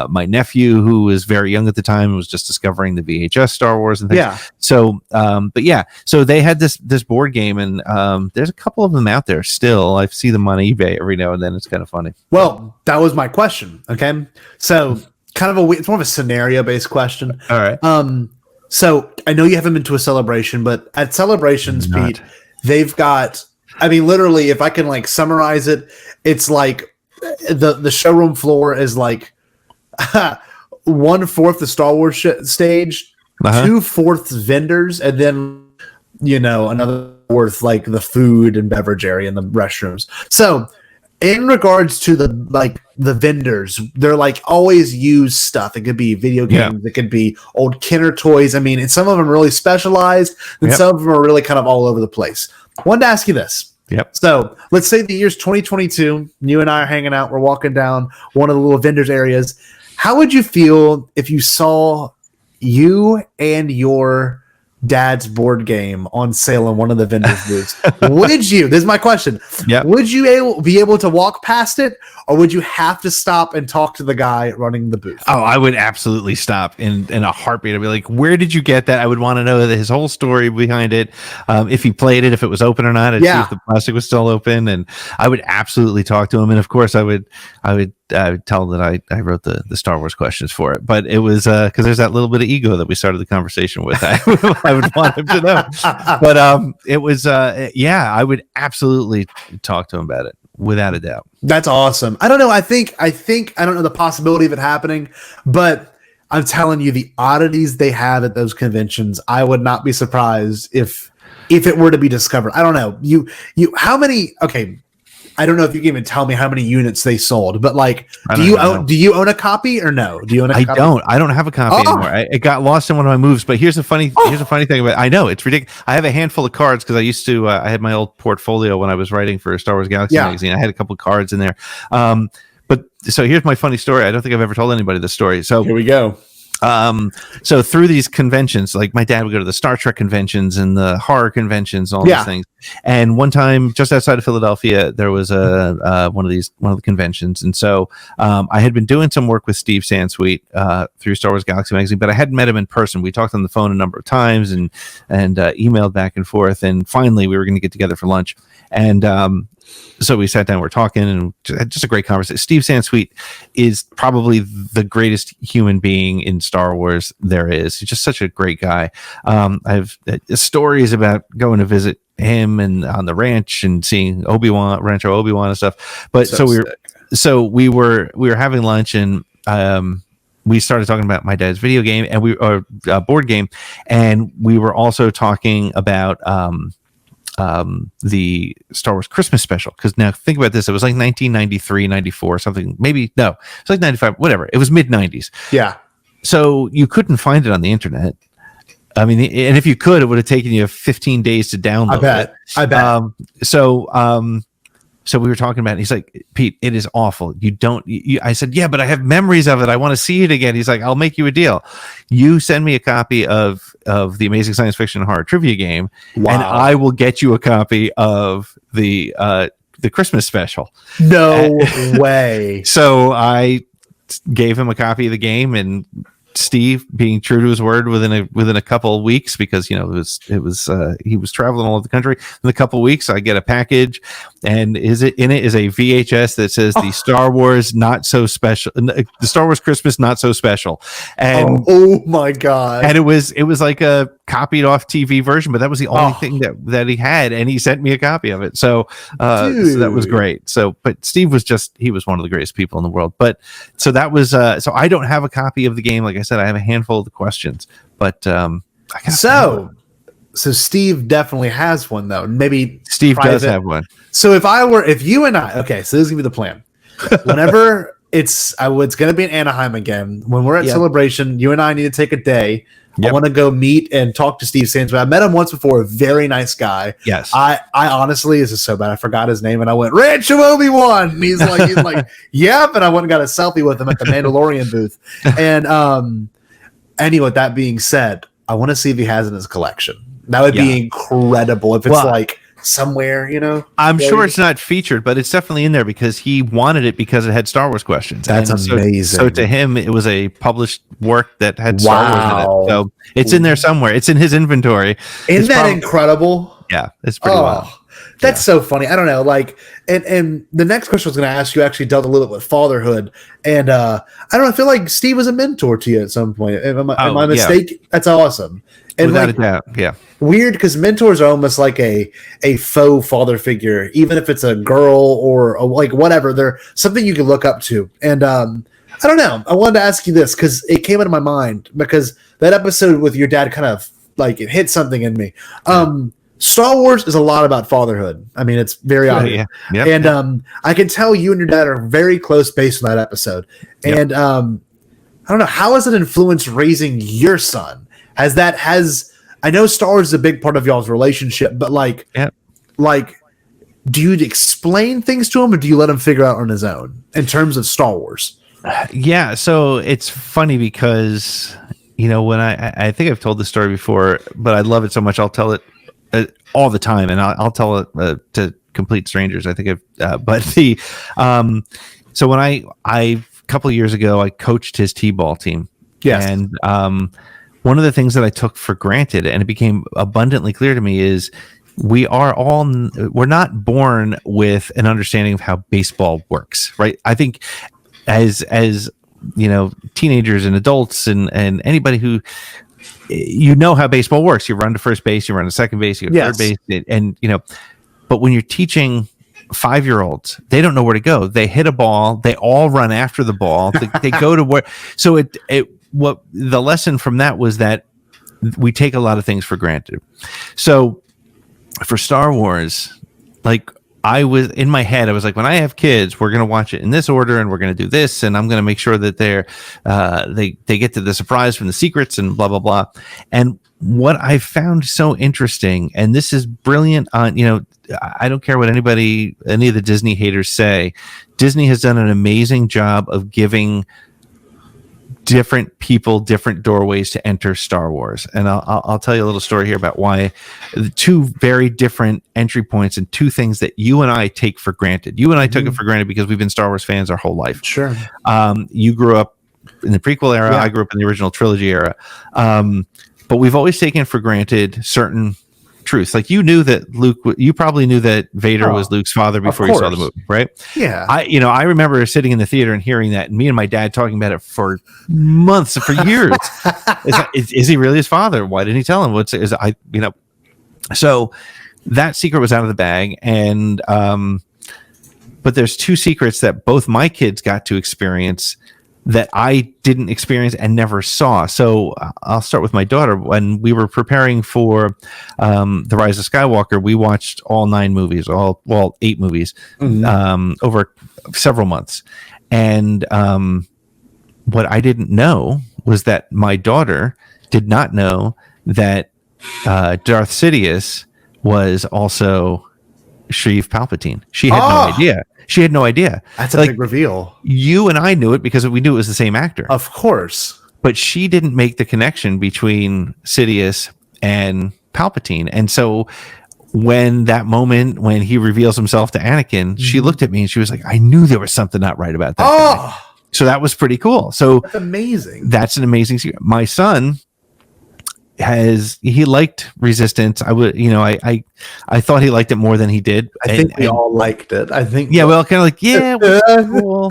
my nephew, who was very young at the time and was just discovering the VHS Star Wars and things. Yeah. So so they had this board game, and there's a couple of them out there still. I see them on eBay every now and then. It's kind of funny. Well, that was my question. Okay, so kind of it's more of a scenario based question. All right. So I know you haven't been to a celebration, but at celebrations, Pete, they've got. I mean, literally, if I can like summarize it, it's like the showroom floor is like 1/4 the Star Wars stage, 2/4 vendors, and then another fourth like the food and beverage area and the restrooms. So in regards to the vendors, they're like always used stuff. It could be video games, it could be old Kenner toys. I mean, and some of them are really specialized, and some of them are really kind of all over the place. I wanted to ask you this. Yep. So let's say the year's 2022. You and I are hanging out. We're walking down one of the little vendors areas. How would you feel if you saw you and your dad's board game on sale in one of the vendors' booths? Would you? This is my question. Yeah. Would you be able to walk past it, or would you have to stop and talk to the guy running the booth? Oh, I would absolutely stop in a heartbeat. I'd be like, "Where did you get that?" I would want to know his whole story behind it. If he played it, if it was open or not. I'd see if the plastic was still open, and I would absolutely talk to him. And of course, I would tell him that I wrote the Star Wars questions for it. But it was because there's that little bit of ego that we started the conversation with. I would want him to know. But it was I would absolutely talk to him about it without a doubt. That's awesome. I don't know. I think I don't know the possibility of it happening, but I'm telling you, the oddities they have at those conventions, I would not be surprised if it were to be discovered. I don't know. How many? Okay. I don't know if you can even tell me how many units they sold, but like, do you own a copy or no? Do you own a copy? I don't have a copy anymore. It got lost in one of my moves, but here's a funny thing about it. I know it's ridiculous. I have a handful of cards because I used to, I had my old portfolio when I was writing for Star Wars Galaxy magazine. I had a couple of cards in there. But so here's my funny story. I don't think I've ever told anybody this story. So here we go. So through these conventions, like my dad would go to the Star Trek conventions and the horror conventions, all these things. And one time, just outside of Philadelphia, there was one of the conventions. And so I had been doing some work with Steve Sansweet through Star Wars Galaxy magazine, but I hadn't met him in person. We talked on the phone a number of times and emailed back and forth. And finally, we were going to get together for lunch. And so we sat down, we're talking, and had just a great conversation. Steve Sansweet is probably the greatest human being in Star Wars there is. He's just such a great guy. I have stories about going to visit him and on the ranch and seeing Rancho Obi-Wan and stuff. But so we were having lunch, and we started talking about my dad's video game and board game, and we were also talking about the Star Wars Christmas special. Because now think about this, it was like 1993, 94, something, maybe, no, it's like 95, whatever. It was mid 90s. Yeah. So you couldn't find it on the internet. I mean, and if you could, it would have taken you 15 days to download I bet. So we were talking about it. He's like, Pete, it is awful. I said, yeah, but I have memories of it. I want to see it again. He's like, I'll make you a deal. You send me a copy of the Amazing Science Fiction and Horror Trivia game, and I will get you a copy of the Christmas special. No way. So I gave him a copy of the game and Steve being true to his word within a couple of weeks, because he was traveling all over the country. In a couple of weeks, I get a package, and in it is a VHS that says the Star Wars not so special, the Star Wars Christmas not so special, and oh my god! And it was like a copied off TV version, but that was the only thing that he had, and he sent me a copy of it. So that was great. So, but Steve was he was one of the greatest people in the world. But so that was so I don't have a copy of the game. Like I said, I have a handful of the questions, but so Steve definitely has one though. Maybe Steve does have one. So if you and I, okay, so this is gonna be the plan. Whenever it's going to be in Anaheim again, when we're at Celebration, you and I need to take a day. I want to go meet and talk to Steve Sansweet. I met him once before, a very nice guy. Yes. I honestly, this is so bad, I forgot his name, and I went, Ranch of Obi-Wan. And he's like, yep. And I went and got a selfie with him at the Mandalorian booth. And anyway, that being said, I want to see if he has it in his collection. That would be incredible if it's somewhere, I'm sure it's not featured, but it's definitely in there because he wanted it because it had Star Wars questions. That's amazing. So to him, it was a published work that had Star Wars in it. So it's in there somewhere. It's in his inventory. Isn't that incredible? Yeah, it's pretty wild. That's so funny. I don't know. And the next question I was going to ask you actually dealt a little bit with fatherhood. And I don't know. I feel like Steve was a mentor to you at some point. Am I mistaken? Yeah. That's awesome. And without a doubt. Yeah. Weird, because mentors are almost like a faux father figure, even if it's a girl or whatever. They're something you can look up to. And I don't know. I wanted to ask you this because it came into my mind because that episode with your dad kind of it hit something in me. Star Wars is a lot about fatherhood. I mean, it's very obvious. Yeah. Yep. And I can tell you and your dad are very close based on that episode. Yep. And I don't know, how has it influenced raising your son? I know Star Wars is a big part of y'all's relationship, but do you explain things to him, or do you let him figure out on his own in terms of Star Wars? Yeah, so it's funny because when I think I've told this story before, but I love it so much I'll tell it all the time, and I'll tell it to complete strangers. I think so when I a couple of years ago I coached his t-ball team. Yes. And one of the things that I took for granted, and it became abundantly clear to me, is we're not born with an understanding of how baseball works, right? I think as teenagers and adults and anybody who how baseball works, you run to first base, you run to second base, you go to third base, and but when you're teaching 5-year-olds, they don't know where to go. They hit a ball, they all run after the ball, they go to where. So what the lesson from that was that we take a lot of things for granted. So for Star Wars, I was in my head, I was like, when I have kids, we're going to watch it in this order, and we're going to do this, and I'm going to make sure that they get to the surprise from the secrets and blah blah blah. And what I found so interesting, and this is brilliant on I don't care what any of the Disney haters say, Disney has done an amazing job of giving different people different doorways to enter Star Wars. And I'll tell you a little story here about why the two very different entry points and two things that you and I take for granted. You and I took it for granted because we've been Star Wars fans our whole life. Sure. You grew up in the prequel era. I grew up in the original trilogy era. But we've always taken for granted certain truths. Like you probably knew that Vader was Luke's father before you saw the movie, right? Yeah. I remember sitting in the theater and hearing that, and me and my dad talking about it for months, for years. Is he really his father? Why didn't he tell him? So that secret was out of the bag, and but there's two secrets that both my kids got to experience that I didn't experience and never saw. So I'll start with my daughter. When we were preparing for The Rise of Skywalker, we watched all 8 movies over several months. And what I didn't know was that my daughter did not know that Darth Sidious was also Sheev Palpatine. She had no idea. She had no idea. That's a big reveal. You and I knew it because we knew it was the same actor. Of course. But she didn't make the connection between Sidious and Palpatine. And so when he reveals himself to Anakin, she looked at me and she was like, I knew there was something not right about that guy. So that was pretty cool. So That's amazing. that's an amazing secret. My son he liked Resistance. I thought he liked it more than he did. I think we all liked it. I think yeah, well, kind of like, yeah, it was cool.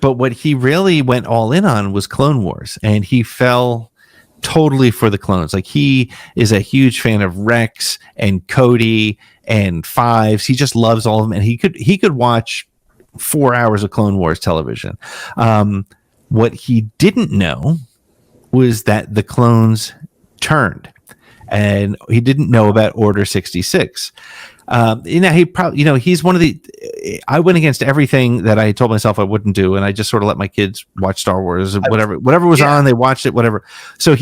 But what he really went all in on was Clone Wars, and he fell totally for the clones. Like, he is a huge fan of Rex and Cody and Fives. He just loves all of them, and he could watch 4 hours of Clone Wars television. What he didn't know was that the clones turned, and he didn't know about Order 66. He probably, he's one of I went against everything that I told myself I wouldn't do, and I just sort of let my kids watch Star Wars, whatever was on, they watched it, whatever. So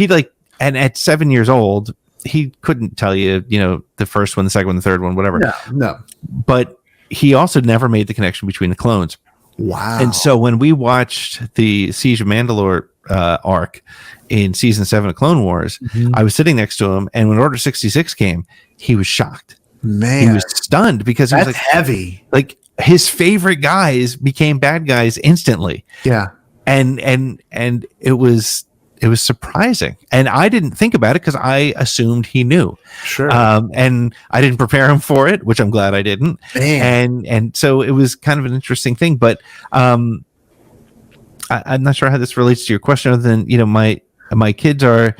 and at 7 years old, he couldn't tell you, the first one, the second one, the third one, whatever. No. But he also never made the connection between the clones. Wow. And so when we watched the Siege of Mandalore arc in season 7 of Clone Wars, I was sitting next to him, and when Order 66 came, he was shocked. Man, he was stunned because he was like, heavy. Like, his favorite guys became bad guys instantly. Yeah. And it was surprising. And I didn't think about it because I assumed he knew. Sure. And I didn't prepare him for it, which I'm glad I didn't. Man. And so it was kind of an interesting thing. But I'm not sure how this relates to your question, other than, my kids are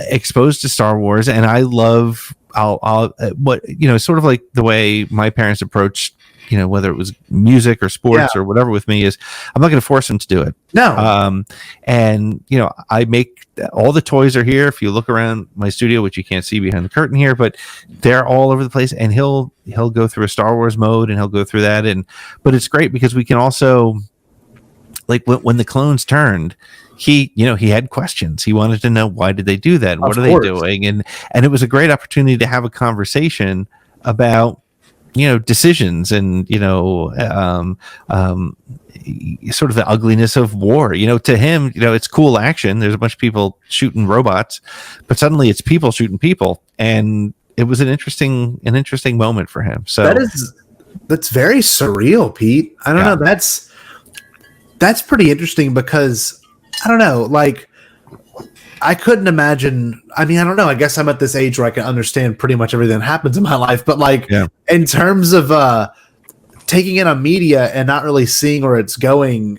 exposed to Star Wars, and I love sort of like the way my parents approached, whether it was music or sports or whatever with me, is I'm not going to force them to do it. No. And I make all the toys are here. If you look around my studio, which you can't see behind the curtain here, but they're all over the place, and he'll go through a Star Wars mode, and he'll go through that. But it's great because we can also, like, when the clones turned, he had questions. He wanted to know, why did they do that? What are they doing? And it was a great opportunity to have a conversation about, decisions and, sort of the ugliness of war. To him, it's cool action. There's a bunch of people shooting robots, but suddenly it's people shooting people. And it was an interesting moment for him. So that's very surreal, Pete. I don't know. That's pretty interesting because, I don't know, like, I couldn't imagine. I mean, I don't know. I guess I'm at this age where I can understand pretty much everything that happens in my life. But, like, in terms of taking in on media and not really seeing where it's going,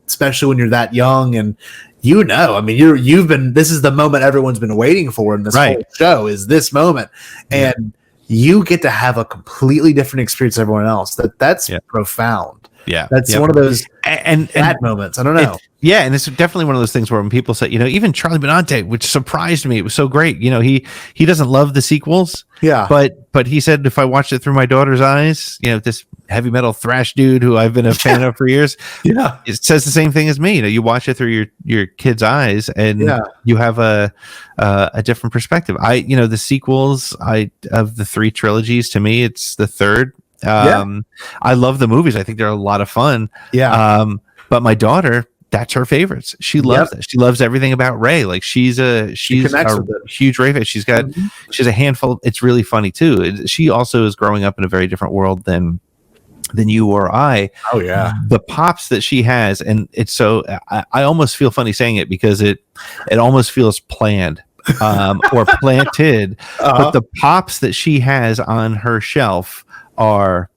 especially when you're that young, and I mean, this is the moment everyone's been waiting for in this whole show, is this moment, and you get to have a completely different experience than everyone else. That's profound. Yeah, that's one of those and moments. I don't know. And it's definitely one of those things where when people say, even Charlie Benante, which surprised me, it was so great. He doesn't love the sequels. Yeah, but he said, if I watched it through my daughter's eyes, this heavy metal thrash dude who I've been a fan of for years, it says the same thing as me. You watch it through your kid's eyes, and you have a different perspective. The sequels of the 3 trilogies, to me, it's the third. I love the movies. I think they're a lot of fun. But my daughter, that's her favorites. She loves it. She loves everything about Rey. Like, she's a huge Rey fan. She's a handful. It's really funny too. She also is growing up in a very different world than you or I. Oh yeah. The pops that she has, and it's so, I almost feel funny saying it because it almost feels planned. Or planted. But the pops that she has on her shelf are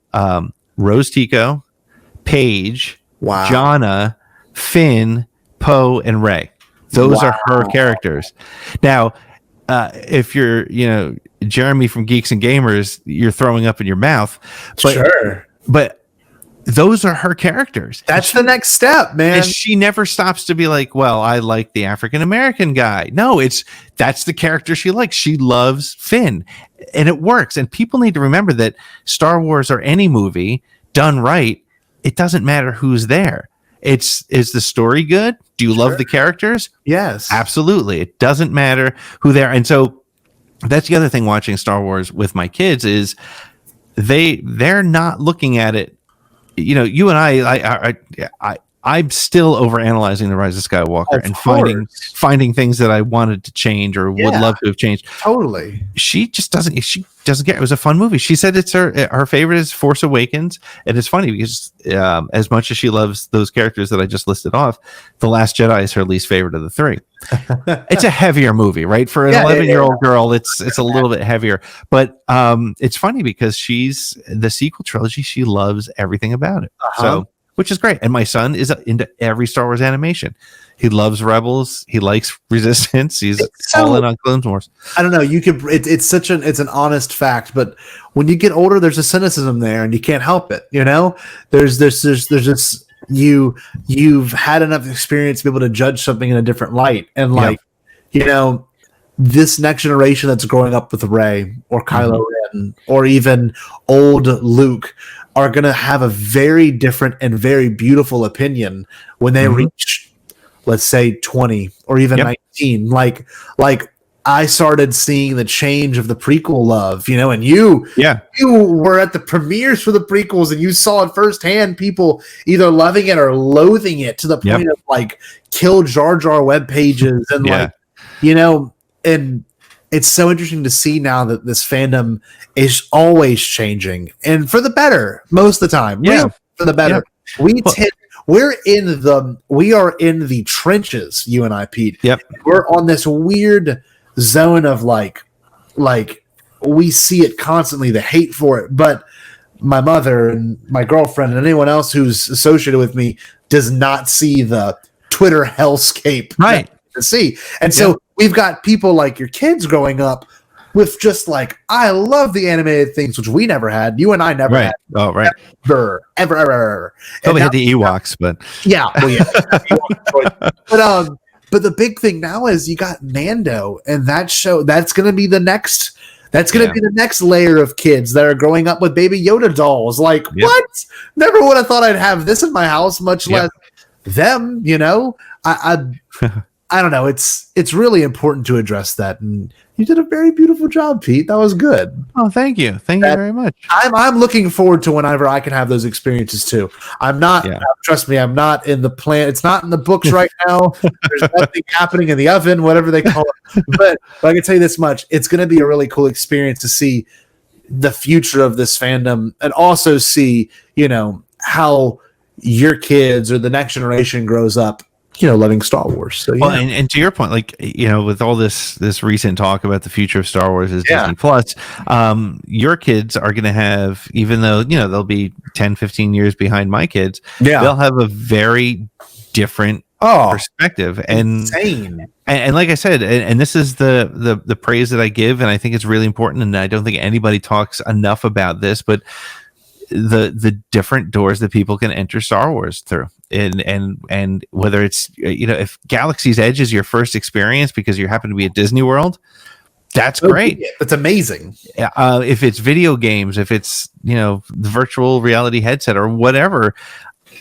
Rose Tico, Paige, Jonna, Finn, Poe, and Rey. Those are her characters. Now, if you're, Jeremy from Geeks and Gamers, you're throwing up in your mouth. But those are her characters. That's the next step, man. And she never stops to be like, well, I like the African American guy. No, that's the character she likes. She loves Finn, and it works. And people need to remember that Star Wars or any movie done right, it doesn't matter who's there. Is the story good? Do you love the characters? Yes, absolutely. It doesn't matter who they're. And so that's the other thing watching Star Wars with my kids is they're not looking at it. You and I I'm still overanalyzing the Rise of Skywalker and finding things that I wanted to change or would love to have changed. Totally. She just doesn't. She doesn't get. It was a fun movie. She said it's her favorite is Force Awakens, and it's funny because as much as she loves those characters that I just listed off, The Last Jedi is her least favorite of the three. It's a heavier movie, right? For an 11-year-old girl, it's a little bit heavier. But it's funny because she's the sequel trilogy. She loves everything about it. So. Which is great. And my son is into every Star Wars animation. He loves Rebels. He likes Resistance. He's all in on Clone Wars. I don't know. You could. It's an honest fact, but when you get older, there's a cynicism there, and you can't help it. You know, there's just you've had enough experience to be able to judge something in a different light, and you know, this next generation that's growing up with Rey or Kylo Ren or even old Luke are going to have a very different and very beautiful opinion when they reach, let's say, 20 or even 19. Like I started seeing the change of the prequel love, you know, and you were at the premieres for the prequels and you saw it firsthand, people either loving it or loathing it to the point of like kill Jar Jar web pages and like, you know, and it's so interesting to see now that this fandom is always changing and for the better most of the time. For the better. We are in the trenches, you and I, Pete. We're on this weird zone of like we see it constantly, the hate for it, but my mother and my girlfriend and anyone else who's associated with me does not see the Twitter hellscape to see. And so we've got people like your kids growing up with just like, I love the animated things, which we never had. You and I never had. Oh, right. Ever. Probably had the Ewoks, but but the big thing now is you got Mando, and that show that's going to be the next. That's going to be the next layer of kids that are growing up with Baby Yoda dolls. Like, what? Never would have thought I'd have this in my house, much less them. You know, I don't know. It's really important to address that, and you did a very beautiful job, Pete. That was good. Oh, thank you. Thank you very much. I'm looking forward to whenever I can have those experiences too. I'm not. Trust me, I'm not in the plan. It's not in the books right now. There's nothing happening in the oven, whatever they call it. But I can tell you this much: it's going to be a really cool experience to see the future of this fandom, and also see, you know, how your kids or the next generation grows up, you know, loving Star Wars. So, well, and to your point, like, you know, with all this recent talk about the future of Star Wars is Disney Plus, your kids are going to have, even though, you know, they'll be 10, 15 years behind my kids, they'll have a very different perspective. And like I said, and this is the praise that I give, and I think it's really important, and I don't think anybody talks enough about this, but the different doors that people can enter Star Wars through, and whether it's, you know, if Galaxy's Edge is your first experience because you happen to be at Disney World, that's great. That's amazing. If it's video games, if it's, you know, the virtual reality headset or whatever,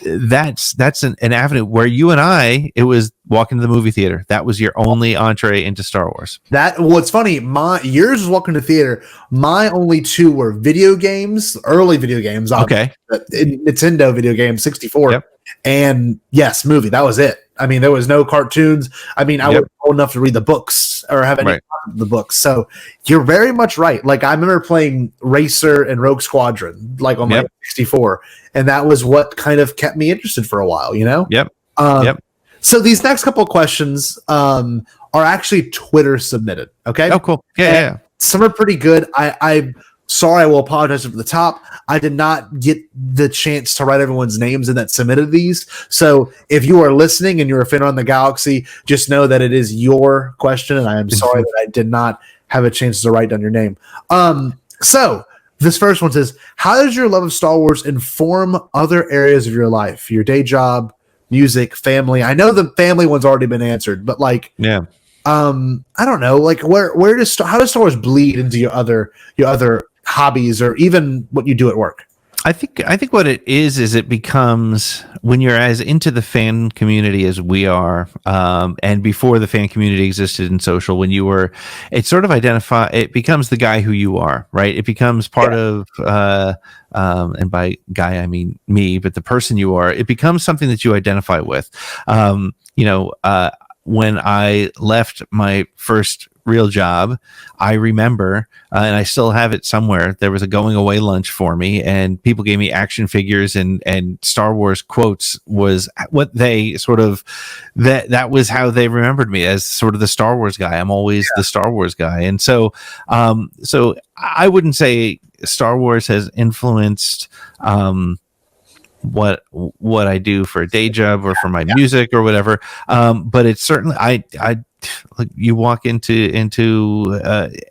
that's an avenue where you and I, it was walking to the movie theater. That was your only entree into Star Wars. What's funny, yours was walking to theater. My only two were video games, early video games. Okay. Nintendo video game 64. And yes, movie. That was it. I mean, there was no cartoons. I mean, I wasn't old enough to read the books or have any of the books. So you're very much right. Like, I remember playing Racer and Rogue Squadron, like on my 64. And that was what kind of kept me interested for a while, you know? So these next couple of questions are actually Twitter submitted. Okay. Oh, cool. Yeah. Some are pretty good. I'm sorry, I will apologize for the top. I did not get the chance to write everyone's names in that submitted these. So if you are listening and you're a fan on the Galaxy, just know that it is your question, and I am sorry that I did not have a chance to write down your name. So this first one says, how does your love of Star Wars inform other areas of your life? Your day job, music, family. I know the family one's already been answered, but like, I don't know, like how does Star Wars bleed into your other hobbies or even what you do at work? I think what it is it becomes when you're as into the fan community as we are, and before the fan community existed in social, when you were, it becomes the guy who you are, right? It becomes part of, and by guy I mean me, but the person you are. It becomes something that you identify with. When I left my first real job, I remember, and I still have it somewhere, there was a going away lunch for me, and people gave me action figures, and Star Wars quotes was what they sort of, that was how they remembered me, as sort of the Star Wars guy. I'm always the Star Wars guy. And so I wouldn't say Star Wars has influenced what I do for a day job or for my music or whatever, but it's certainly, I like, you walk into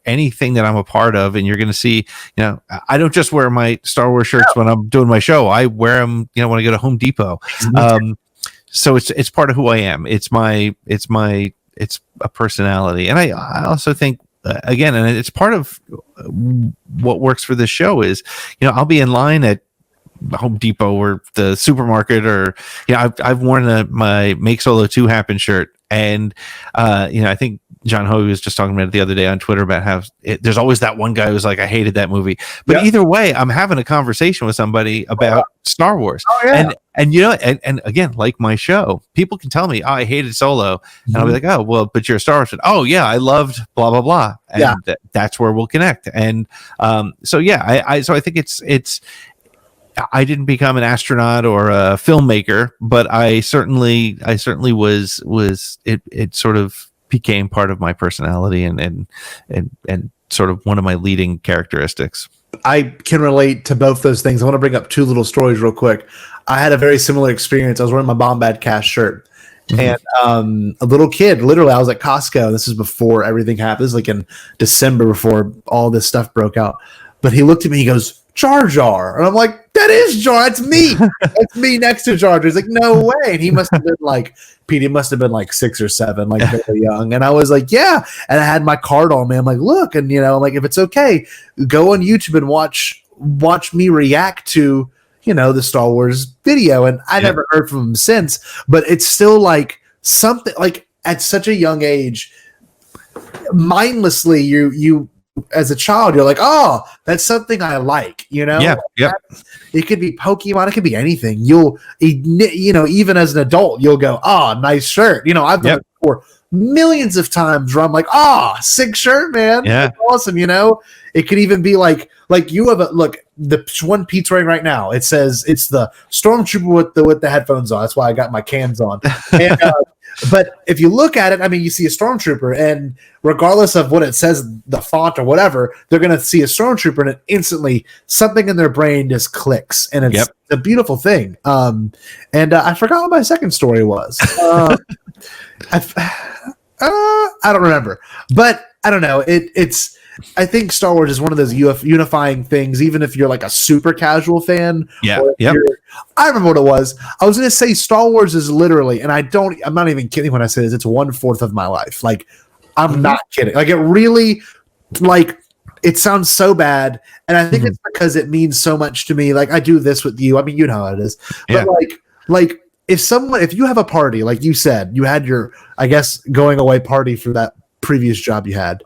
anything that I'm a part of, and you're going to see, I don't just wear my Star Wars shirts when I'm doing my show. I wear them, when I go to Home Depot. So it's part of who I am. It's a personality. And I also think, again, and it's part of what works for this show is, I'll be in line at Home Depot or the supermarket, or I've worn my Make Solo 2 Happen shirt, and I think John Ho was just talking about it the other day on Twitter about how there's always that one guy who's like, I hated that movie, but either way, I'm having a conversation with somebody about Star Wars. And again, like my show, people can tell me, oh, I hated Solo, and I'll be like, oh, well, but you're a Star Wars fan. Oh yeah, I loved blah blah blah, and that's where we'll connect. And so I think it's I didn't become an astronaut or a filmmaker, but I certainly was it sort of became part of my personality and sort of one of my leading characteristics. I can relate to both those things. I want to bring up two little stories real quick. I had a very similar experience. I was wearing my Bombad Cast shirt, and a little kid, literally, I was at Costco. This is before everything happened. This is like in December, before all this stuff broke out. But he looked at me, he goes, Jar Jar. And I'm like, that is Jar. That's me. That's me next to Jar Jar. He's like, no way. And he must have been like, Pete, he must have been like 6 or 7, like very young. And I was like, yeah. And I had my card on me. I'm like, look, and like, if it's okay, go on YouTube and watch me react to, the Star Wars video. And I never heard from him since, but it's still like something, like at such a young age, mindlessly, you as a child, you're like, oh, that's something I like, Yeah. It could be Pokemon, it could be anything. You'll, even as an adult, you'll go, oh, nice shirt. I've done it before millions of times where I'm like, oh, sick shirt, man. Yeah. That's awesome. It could even be like you have the one Pete's wearing right now. It says it's the Stormtrooper with the headphones on. That's why I got my cans on. And, but if you look at it, you see a Stormtrooper, and regardless of what it says, the font or whatever, they're going to see a Stormtrooper, and it instantly something in their brain just clicks, and it's a beautiful thing. And I forgot what my second story was. I don't remember, but I don't know. I think Star Wars is one of those unifying things, even if you're like a super casual fan. Yeah. I remember what it was. I was going to say Star Wars is literally, and I'm not even kidding when I say this, it's 1/4 of my life. Like, I'm not kidding. Like, it really, like, it sounds so bad. And I think it's because it means so much to me. Like, I do this with you. You know how it is. But like, if you have a party, like you said, you had your, I guess, going away party for that previous job you had.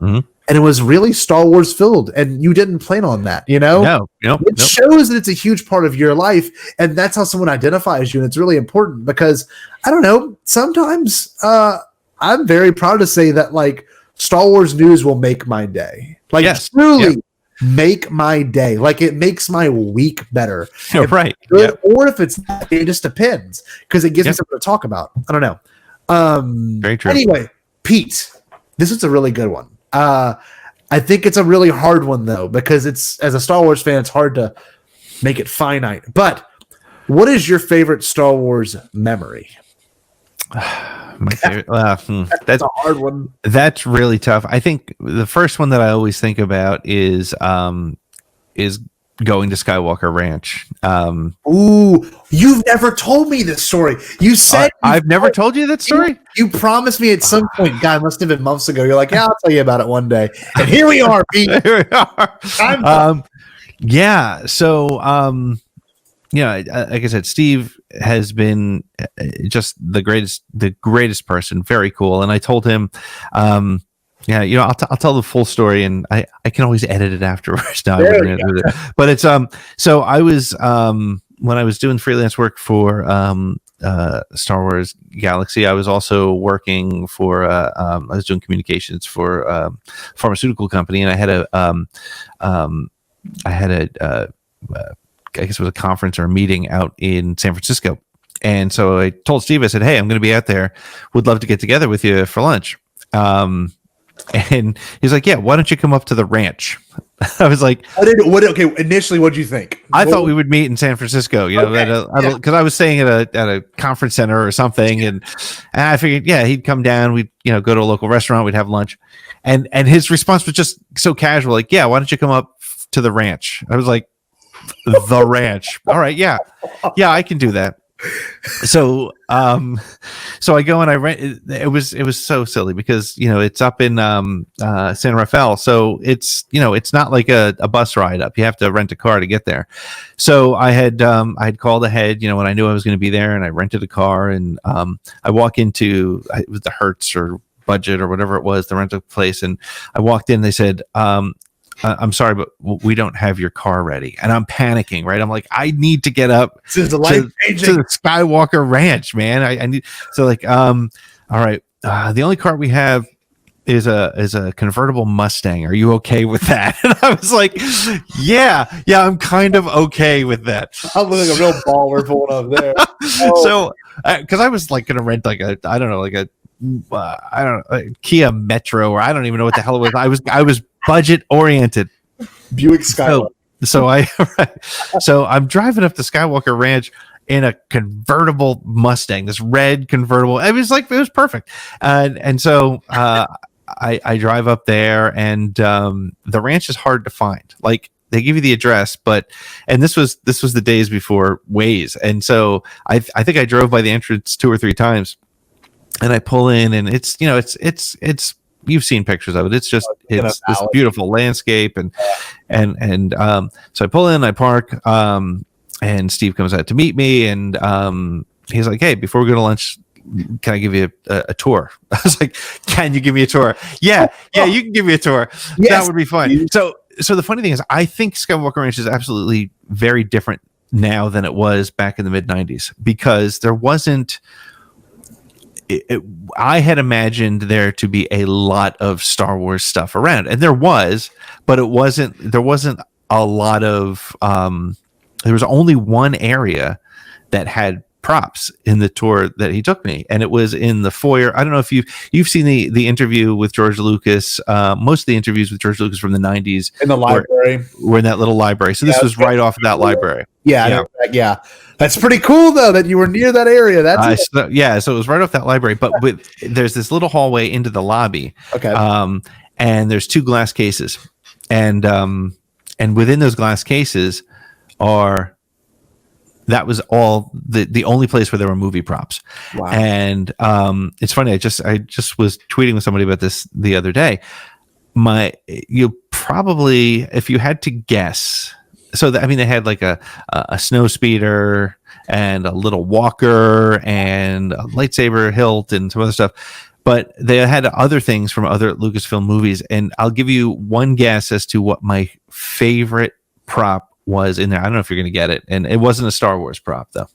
And it was really Star Wars filled, and you didn't plan on that, No. It shows that it's a huge part of your life, and that's how someone identifies you, and it's really important because, I don't know, sometimes I'm very proud to say that, like, Star Wars news will make my day. Like, truly make my day. Like, it makes my week better. Right. Or if it's not, it just depends, because it gives me something to talk about. I don't know. Very true. Anyway, Pete, this is a really good one. I think it's a really hard one, though, because it's, as a Star Wars fan, it's hard to make it finite. But what is your favorite Star Wars memory? My favorite. That's a hard one. That's really tough. I think the first one that I always think about is going to Skywalker Ranch. Ooh, you've never told me this story. You said I've never told you that story. You promised me at some point. God, it must have been months ago. You're like, yeah, I'll tell you about it one day. And here we are, Pete. Here we are. Yeah. So like I said, Steve has been just the greatest person. Very cool. And I told him, I'll tell the full story, and I can always edit it afterwards. No, but it's so I was when I was doing freelance work for Star Wars Galaxy, I was also working for I was doing communications for a pharmaceutical company, and I had a I guess it was a conference or a meeting out in San Francisco. And so I told Steve, I said, hey, I'm going to be out there. Would love to get together with you for lunch. And he's like, yeah, why don't you come up to the ranch? I was like, okay, initially, what'd you think? I thought we would meet in San Francisco, because I was staying at a conference center or something. And I figured, yeah, he'd come down. We'd, go to a local restaurant. We'd have lunch. And his response was just so casual. Like, yeah, why don't you come up to the ranch? I was like, the ranch. All right. Yeah, I can do that. So I go and I rent. It was so silly because it's up in San Rafael, so it's not like a bus ride up. You have to rent a car to get there. So I had called ahead, when I knew I was going to be there, and I rented a car, and I walk into it was the Hertz or Budget or whatever it was, the rental place, and I walked in. They said, I'm sorry, but we don't have your car ready. And I'm panicking, right? I'm like, I need to get up to the Skywalker Ranch, man. I need, so like, all right. The only car we have is a convertible Mustang. Are you okay with that? And I was like, yeah, I'm kind of okay with that. I'm like a real baller pulling up there. So, cause I was like going to rent like a Kia Metro, or I don't even know what the hell it was. I was budget oriented. Buick Skyline. So I'm driving up to Skywalker Ranch in a convertible Mustang, this red convertible. It was perfect. And so I drive up there, and the ranch is hard to find. Like, they give you the address, and this was the days before Waze. And so I think I drove by the entrance 2 or 3 times. And I pull in, and it's you've seen pictures of it. It's this beautiful landscape, and so I pull in, I park, and Steve comes out to meet me, and he's like, hey, before we go to lunch, can I give you a tour? I was like, can you give me a tour? Yeah, you can give me a tour. Yes, that would be fun. So the funny thing is, I think Skywalker Ranch is absolutely very different now than it was back in the mid 90s, because there wasn't. I had imagined there to be a lot of Star Wars stuff around, and there was, but it wasn't. There wasn't a lot of. There was only one area that had props in the tour that he took me, and it was in the foyer. I don't know if you've seen the interview with George Lucas. Most of the interviews with George Lucas from the 90s in the library were in that little library. So this was right off of that library. Yeah. That's pretty cool, though, that you were near that area. So it was right off that library. But there's this little hallway into the lobby. Okay. And there's 2 glass cases, and within those glass cases that was all the only place where there were movie props. Wow. And it's funny. I just was tweeting with somebody about this the other day. You probably, if you had to guess. So they had like a snow speeder and a little walker and a lightsaber hilt and some other stuff, but they had other things from other Lucasfilm movies. And I'll give you one guess as to what my favorite prop was in there. I don't know if you're going to get it, and it wasn't a Star Wars prop though.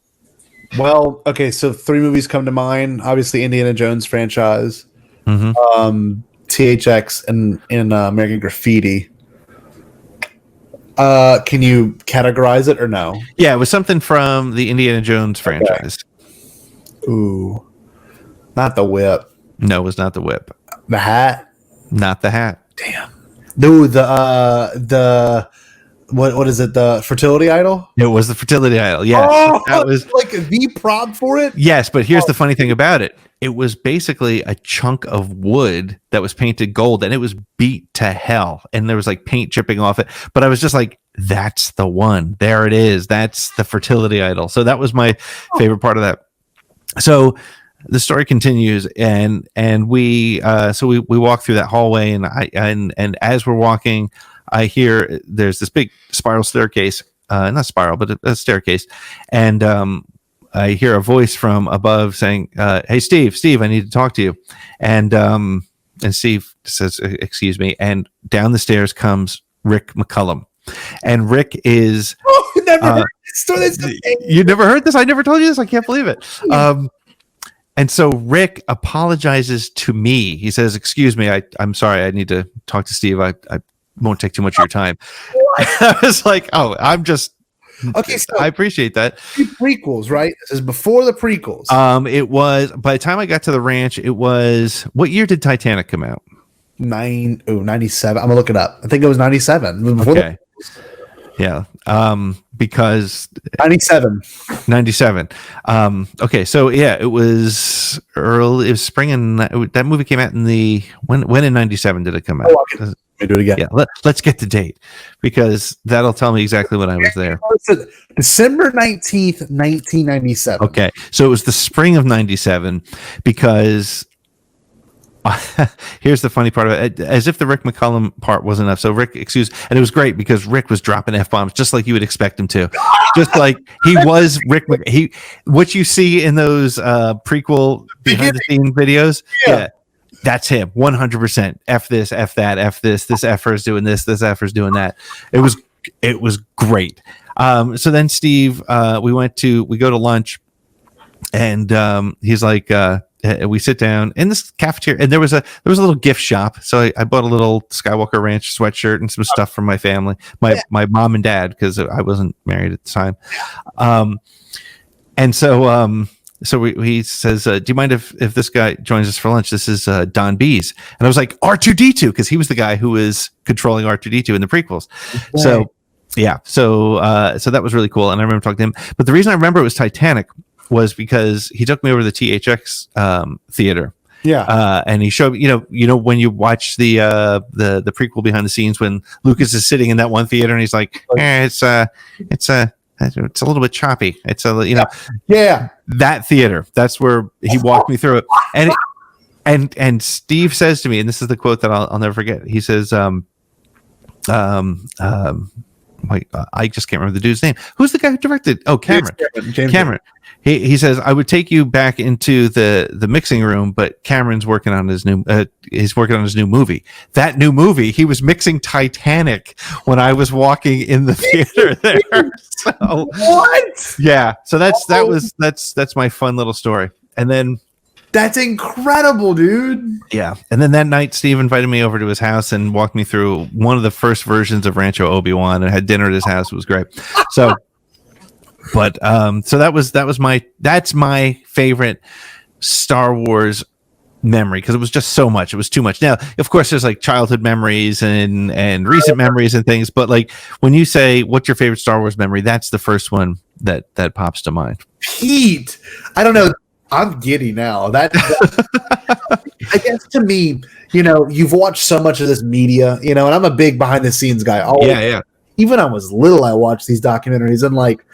Well, okay, so 3 movies come to mind. Obviously, Indiana Jones franchise, THX, and American Graffiti. Can you categorize it or no? Yeah, it was something from the Indiana Jones franchise. Okay. Ooh, not the whip. No, it was not the whip. The hat? Not the hat. Damn. No, the what is it? The fertility idol? It was the fertility idol. Yes, that was like the prop for it. Yes, but here's the funny thing about it. It was basically a chunk of wood that was painted gold, and it was beat to hell, and there was like paint dripping off it. But I was just like, that's the one. There it is. That's the fertility idol. So that was my favorite part of that. So the story continues, and we walk through that hallway, and as we're walking, I hear there's this big spiral staircase, not spiral, but a staircase. And I hear a voice from above saying, "Hey, Steve, I need to talk to you." And Steve says, "Excuse me." And down the stairs comes Rick McCullum. And Rick is... Never heard this story. You never heard this? I never told you this? I can't believe it. And so Rick apologizes to me. He says, "Excuse me, I'm sorry. I need to talk to Steve. I won't take too much of your time." I was like, "Oh, I'm just..." Okay, so I appreciate that. Prequels, right? This is before the prequels. It was, by the time I got to the ranch, it was... What year did Titanic come out? 97. I'm gonna look it up. I think it was 97. It was before Okay. Yeah. Because 97. 97. Okay. So yeah, it was early. It was spring, and that movie came out in the... When in 97 did it come out? Oh, okay. Let me do it again. Yeah. Let's get the date, because that'll tell me exactly when I was there. December 19th, 1997. Okay. So it was the spring of 97, because here's the funny part of it. As if the Rick McCullum part wasn't enough. So Rick, and it was great because Rick was dropping F-bombs just like you would expect him to. Just like he was Rick. What you see in those prequel behind the scene videos. Yeah. That's him. 100%. F this, F that, F this. This F-er is doing this is doing that. It was great. So then Steve, we go to lunch, and he's like, we sit down in this cafeteria, and there was a little gift shop. So I bought a little Skywalker Ranch sweatshirt and some stuff from my family, my mom and dad, because I wasn't married at the time. And so he says, "Do you mind if this guy joins us for lunch? This is Don Bees." And I was like, R2D2, because he was the guy who was controlling R2D2 in the prequels. Right. So yeah, so that was really cool, and I remember talking to him. But the reason I remember it was Titanic was because he took me over to the THX theater. Yeah. And he showed, you know, when you watch the prequel behind the scenes, when Lucas is sitting in that one theater and he's like, it's a little bit choppy. It's that theater. That's where he walked me through it. And Steve says to me, and this is the quote that I'll never forget. He says, I just can't remember the dude's name. Who's the guy who directed? Oh, Cameron. Cameron. He says, "I would take you back into the mixing room, but Cameron's working on his new movie. That new movie, he was mixing Titanic when I was walking in the theater there." So what? Yeah. So that's my fun little story. And then that's incredible, dude. Yeah. And then that night, Steve invited me over to his house and walked me through one of the first versions of Rancho Obi-Wan, and had dinner at his house. It was great. So. But so that's my favorite Star Wars memory, because it was just so much. It was too much. Now, of course, there's like childhood memories and recent memories and things. But like when you say what's your favorite Star Wars memory, that's the first one that pops to mind. Pete, I don't know. I'm giddy now. That I guess to me, you've watched so much of this media, and I'm a big behind the scenes guy. Always. Yeah. Even when I was little, I watched these documentaries, and like.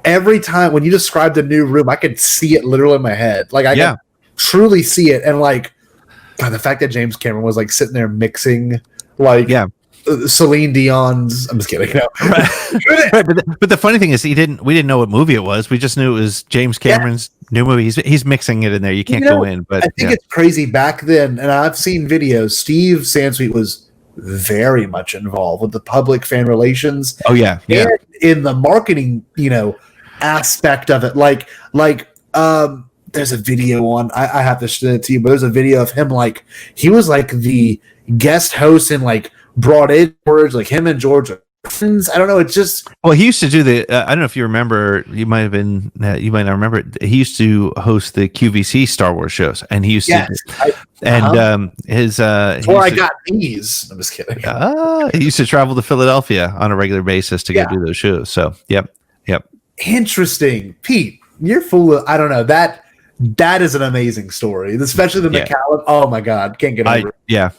Every time when you described the new room, I could see it literally in my head. Like I could truly see it. And like, God, the fact that James Cameron was like sitting there mixing like Celine Dion's. I'm just kidding. No. Right. But the funny thing is, we didn't know what movie it was. We just knew it was James Cameron's new movie. He's mixing it in there. You can't go in. But I think it's crazy back then. And I've seen videos. Steve Sansweet was very much involved with the public fan relations. Oh yeah. And in the marketing, aspect of it, like there's a video on I have to show it to you, but there's a video of him, like he was like the guest host and like brought in words, like him and George are friends. I don't know, it's just he used to do the I don't know if you remember, you might not remember it. He used to host the QVC Star Wars shows, and he used to I got these. I'm just kidding. He used to travel to Philadelphia on a regular basis to go do those shows. So yep. Interesting. Pete, you're full of, I don't know, that is an amazing story, especially the McCallum. Oh my God, can't get over it. Yeah.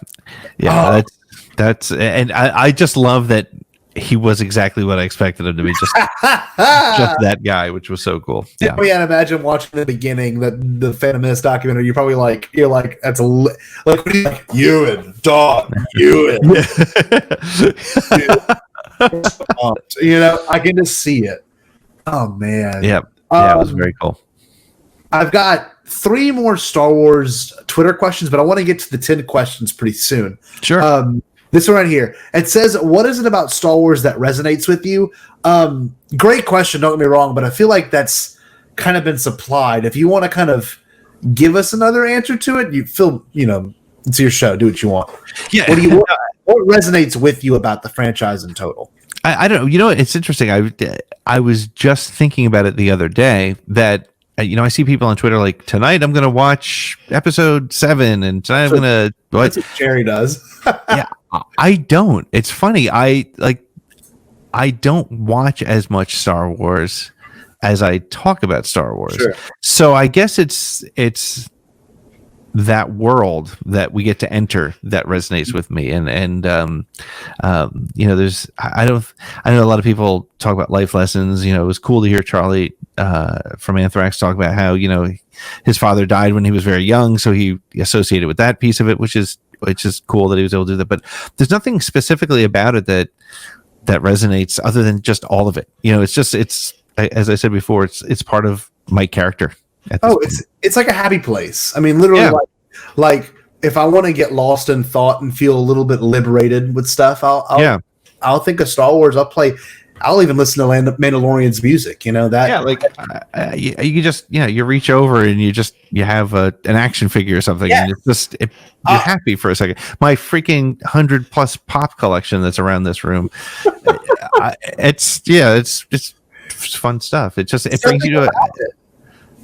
That's and I just love that he was exactly what I expected him to be, just that guy, which was so cool. Yeah, imagine watching the beginning, the Phantom Menace documentary. You're probably like, that's like you and Dog, you and I can just see it. Oh man. Yeah. Yeah, it was very cool. I've got 3 more Star Wars Twitter questions, but I want to get to the 10 questions pretty soon. Sure. This one right here. It says, what is it about Star Wars that resonates with you? Great question, don't get me wrong, but I feel like that's kind of been supplied. If you want to kind of give us another answer to it, you feel, it's your show. Do what you want. Yeah. What resonates with you about the franchise in total? I don't know. It's interesting. I was just thinking about it the other day that, I see people on Twitter like, tonight I'm going to watch episode 7 and tonight I'm going to. That's what Jerry does. Yeah, I don't. It's funny. I don't watch as much Star Wars as I talk about Star Wars. Sure. So I guess it's that world that we get to enter that resonates with me. And there's, I know a lot of people talk about life lessons. It was cool to hear Charlie from Anthrax talk about how, his father died when he was very young. So he associated with that piece of it, which is cool that he was able to do that. But there's nothing specifically about it that resonates other than just all of it. It's as I said before, it's part of my character. It's like a happy place. I mean, literally, like if I want to get lost in thought and feel a little bit liberated with stuff, I'll think of Star Wars. I'll even listen to Mandalorian's music. You you just you reach over and you have an action figure or something, and you're happy for a second. My freaking 100+ pop collection that's around this room, it's fun stuff. It brings you to it.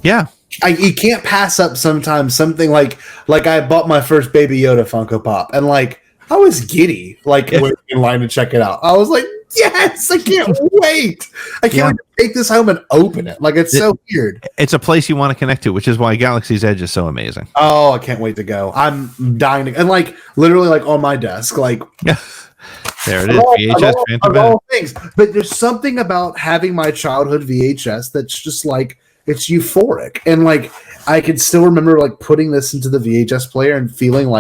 Yeah. You can't pass up sometimes something like I bought my first Baby Yoda Funko Pop, and I was giddy waiting in line to check it out. I was like, yes, I can't wait. I can't wait to take this home and open it. It's so weird. It's a place you want to connect to, which is why Galaxy's Edge is so amazing. Oh, I can't wait to go. I'm dying to, and literally on my desk, there it is. VHS Phantom all things. But there's something about having my childhood VHS that's just it's euphoric. And I can still remember putting this into the VHS player and feeling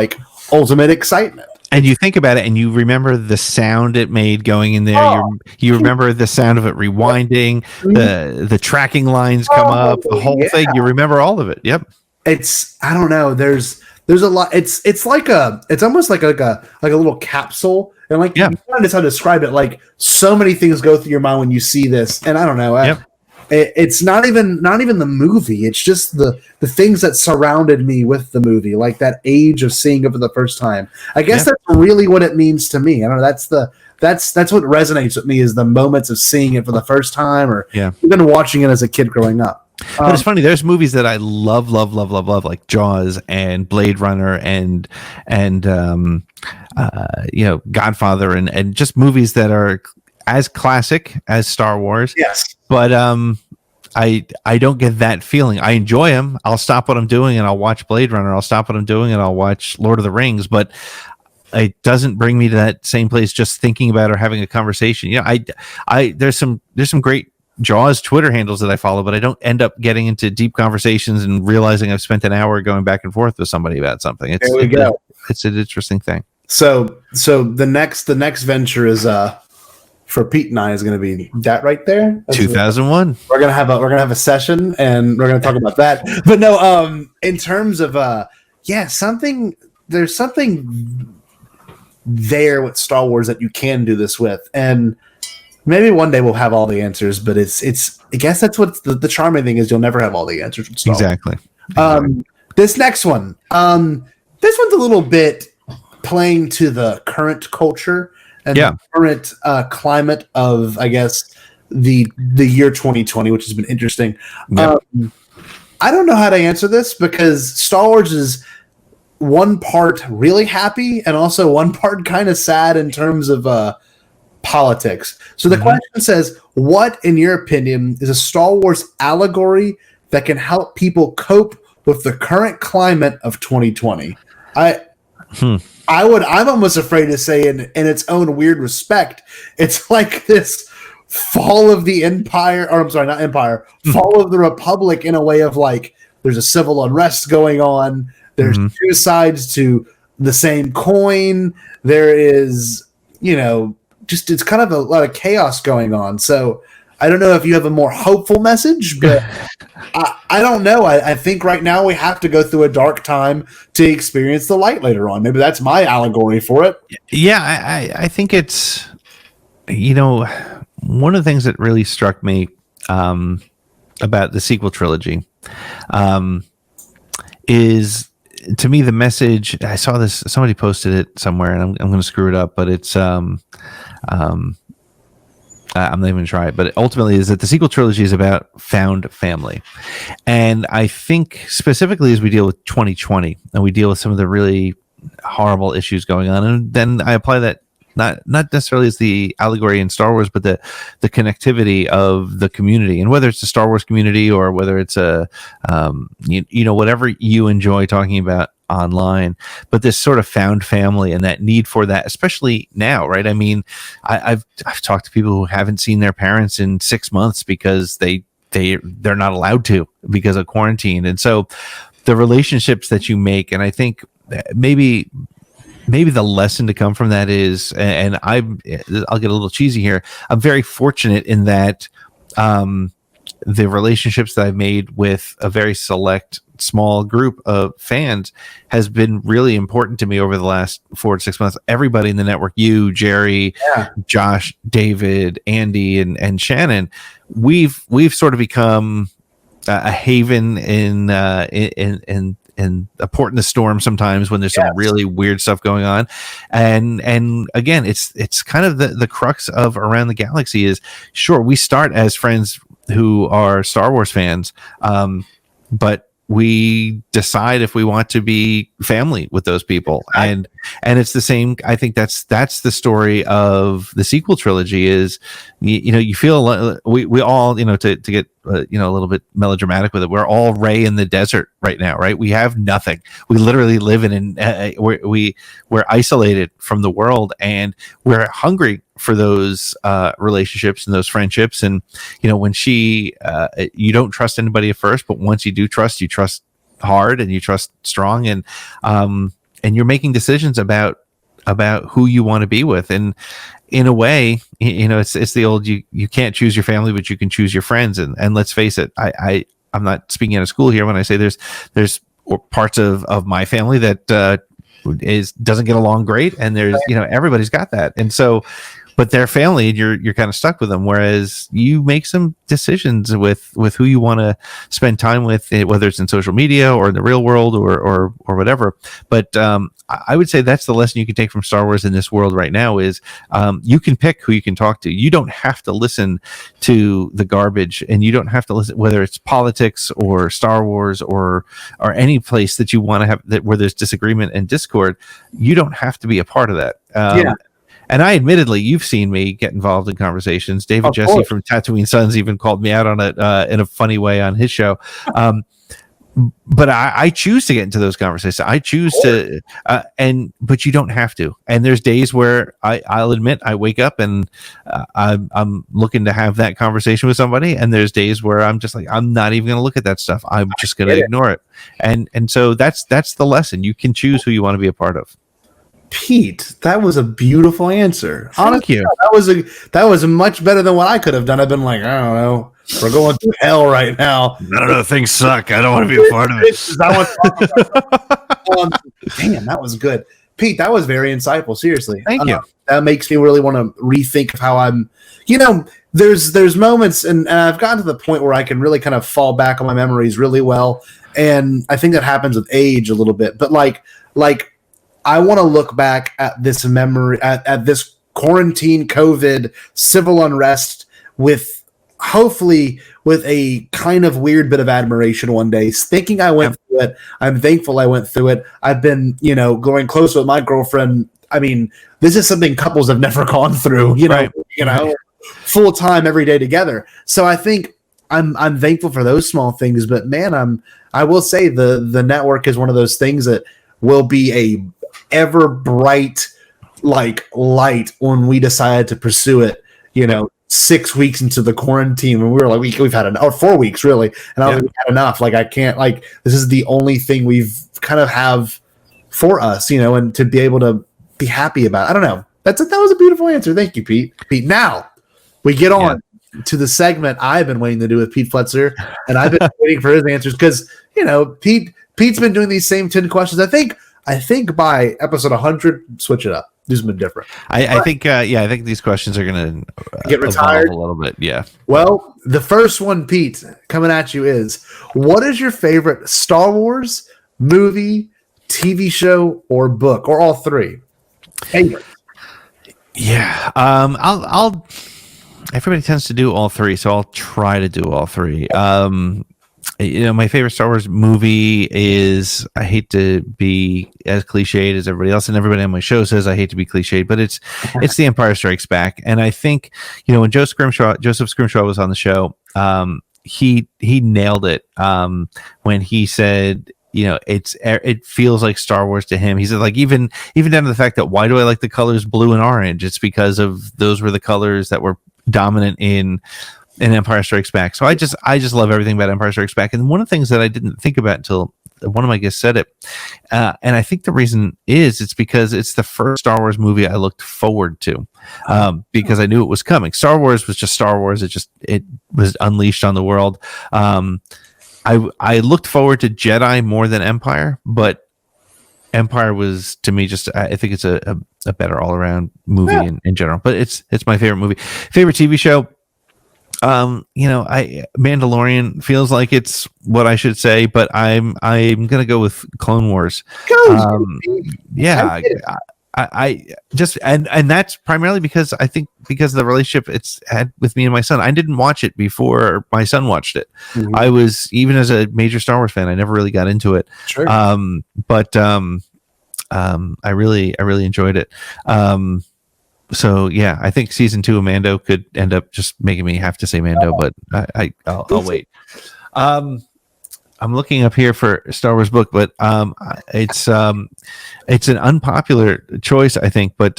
ultimate excitement. And you think about it and you remember the sound it made going in there. You remember the sound of it rewinding, the tracking lines come up, the whole thing. You remember all of it. Yep. I don't know. There's a lot. It's almost like a little capsule. And I don't know how to describe it. So many things go through your mind when you see this. And I don't know. Yep. It's not even the movie. It's just the things that surrounded me with the movie, that age of seeing it for the first time. I guess that's really what it means to me. I don't know. That's what resonates with me is the moments of seeing it for the first time, or even watching it as a kid growing up. But it's funny. There's movies that I love, like Jaws and Blade Runner and Godfather and just movies that are as classic as Star Wars. Yes. But I don't get that feeling. I enjoy them. I'll stop what I'm doing and I'll watch Blade Runner. I'll stop what I'm doing and I'll watch Lord of the Rings. But it doesn't bring me to that same place just thinking about or having a conversation. There's some great Jaws Twitter handles that I follow, but I don't end up getting into deep conversations and realizing I've spent an hour going back and forth with somebody about something. There we go. It's an interesting thing. So the next venture is for Pete and I is going to be that right there. 2001. We're gonna have a session and we're gonna talk about that. But no, in terms of there's something there with Star Wars that you can do this with, and maybe one day we'll have all the answers. But it's I guess that's what the charming thing is. You'll never have all the answers with Star Wars. Exactly. This next one, this one's a little bit playing to the current culture. And the current climate of, I guess, the year 2020, which has been interesting. Yep. I don't know how to answer this because Star Wars is one part really happy and also one part kind of sad in terms of politics. So the question says, what, in your opinion, is a Star Wars allegory that can help people cope with the current climate of 2020? I'm almost afraid to say in its own weird respect, it's like this fall of the empire, or I'm sorry, not empire, fall of the republic in a way of there's a civil unrest going on. There's two sides to the same coin. There is, just it's kind of a lot of chaos going on. So I don't know if you have a more hopeful message, but I don't know. I think right now we have to go through a dark time to experience the light later on. Maybe that's my allegory for it. Yeah, I think it's, you know, one of the things that really struck me about the sequel trilogy is, to me, the message. I saw this, somebody posted it somewhere, and I'm going to screw it up, but it's I'm not even gonna try it, but ultimately is that the sequel trilogy is about found family. And I think specifically as we deal with 2020 and we deal with some of the really horrible issues going on, and then I apply that not necessarily as the allegory in Star Wars, but the connectivity of the community, and whether it's the Star Wars community or whether it's a you know, whatever you enjoy talking about online, but this sort of found family and that need for that, especially now, right? I mean, I've talked to people who haven't seen their parents in 6 months because they're not allowed to because of quarantine, and so the relationships that you make, and I think maybe the lesson to come from that is, and I'll get a little cheesy here, I'm very fortunate in that the relationships that I've made with a very select small group of fans has been really important to me over the last 4 to 6 months. Everybody in the network, you, Jerry, Josh, David, Andy, and Shannon, we've sort of become a haven in a port in the storm sometimes when there's some really weird stuff going on. And again, it's kind of the crux of Around the Galaxy is, sure, we start as friends who are Star Wars fans, but we decide if we want to be family with those people. And it's the same. I think that's the story of the sequel trilogy is, you know, you feel we all, you know, to get you know, a little bit melodramatic with it, we're all Ray in the desert right now, right? We have nothing. We literally live we're isolated from the world, and we're hungry for those relationships and those friendships. And, you know, when you don't trust anybody at first, but once you do trust, you trust hard and you trust strong, and you're making decisions about who you want to be with. And in a way, you know, it's the old, you can't choose your family, but you can choose your friends. And let's face it, I'm not speaking out of school here when I say there's parts of my family that doesn't get along great, and there's, you know, everybody's got that. And so, but they're family, and you're kind of stuck with them. Whereas you make some decisions with who you want to spend time with, whether it's in social media or in the real world or whatever. But I would say that's the lesson you can take from Star Wars in this world right now is you can pick who you can talk to. You don't have to listen to the garbage, and you don't have to listen, whether it's politics or Star Wars or any place that you want to have where there's disagreement and discord. You don't have to be a part of that. And I admittedly, you've seen me get involved in conversations. David Jesse from Tatooine Sons even called me out on it in a funny way on his show. But I choose to get into those conversations. I choose to, but you don't have to. And there's days where I'll admit I wake up and I'm looking to have that conversation with somebody. And there's days where I'm just like, I'm not even going to look at that stuff. I'm just going to ignore it. And so that's the lesson. You can choose who you want to be a part of. Pete, that was a beautiful answer. Thank you. That was much better than what I could have done. I've been like, I don't know, we're going through hell right now. I don't know, things suck. I don't want to be a part of it. Damn, that was good, Pete. That was very insightful. Seriously, thank you. That makes me really want to rethink of how I'm. You know, there's moments, and I've gotten to the point where I can really kind of fall back on my memories really well, and I think that happens with age a little bit. But like. I want to look back at this memory, at this quarantine, COVID, civil unrest with hopefully with a kind of weird bit of admiration one day, thinking I went through it. I'm thankful I went through it. I've been, you know, going close with my girlfriend. I mean, this is something couples have never gone through, you know, full time every day together. So I think I'm thankful for those small things, but man, I will say the network is one of those things that will be a ever bright like light when we decided to pursue it, you know, 6 weeks into the quarantine when we were like, we've had enough, or 4 weeks really. And I was like, we had enough. Like, I can't, like, this is the only thing we've kind of have for us, you know, and to be able to be happy about it. I don't know. That was a beautiful answer. Thank you, Pete. Pete. Now we get on to the segment I've been waiting to do with Pete Fletzer, and I've been waiting for his answers because Pete's been doing these same 10 questions. I think by episode 100, switch it up. Do something different. I think these questions are going to get retired a little bit. Yeah. Well, the first one, Pete, coming at you is: what is your favorite Star Wars movie, TV show, or book, or all three? Favorite. Yeah. I'll. Everybody tends to do all three, so I'll try to do all three. My favorite Star Wars movie is, I hate to be as cliched as everybody else, and everybody on my show says I hate to be cliched, but it's The Empire Strikes Back. And I think, when Joseph Scrimshaw was on the show, he nailed it when he said, it feels like Star Wars to him. He said, like, even down to the fact that, why do I like the colors blue and orange? It's because of those were the colors that were dominant in Empire Strikes Back. So I just love everything about Empire Strikes Back. And one of the things that I didn't think about until one of my guests said it, and I think the reason is it's because it's the first Star Wars movie I looked forward to, because I knew it was coming. Star Wars was just Star Wars. It was unleashed on the world. I looked forward to Jedi more than Empire, but Empire was, to me, just, I think it's a better all around movie in general. But it's my favorite movie. Favorite TV show. Mandalorian feels like it's what I should say, but I'm gonna go with Clone Wars. I just and that's primarily because I think because of the relationship it's had with me and my son. I didn't watch it before my son watched it. Mm-hmm. I was, even as a major Star Wars fan, I never really got into it. Sure. I really enjoyed it. So yeah, I think season 2 of Mando could end up just making me have to say Mando, but I'll wait. I'm looking up here for Star Wars book, but it's an unpopular choice, I think. But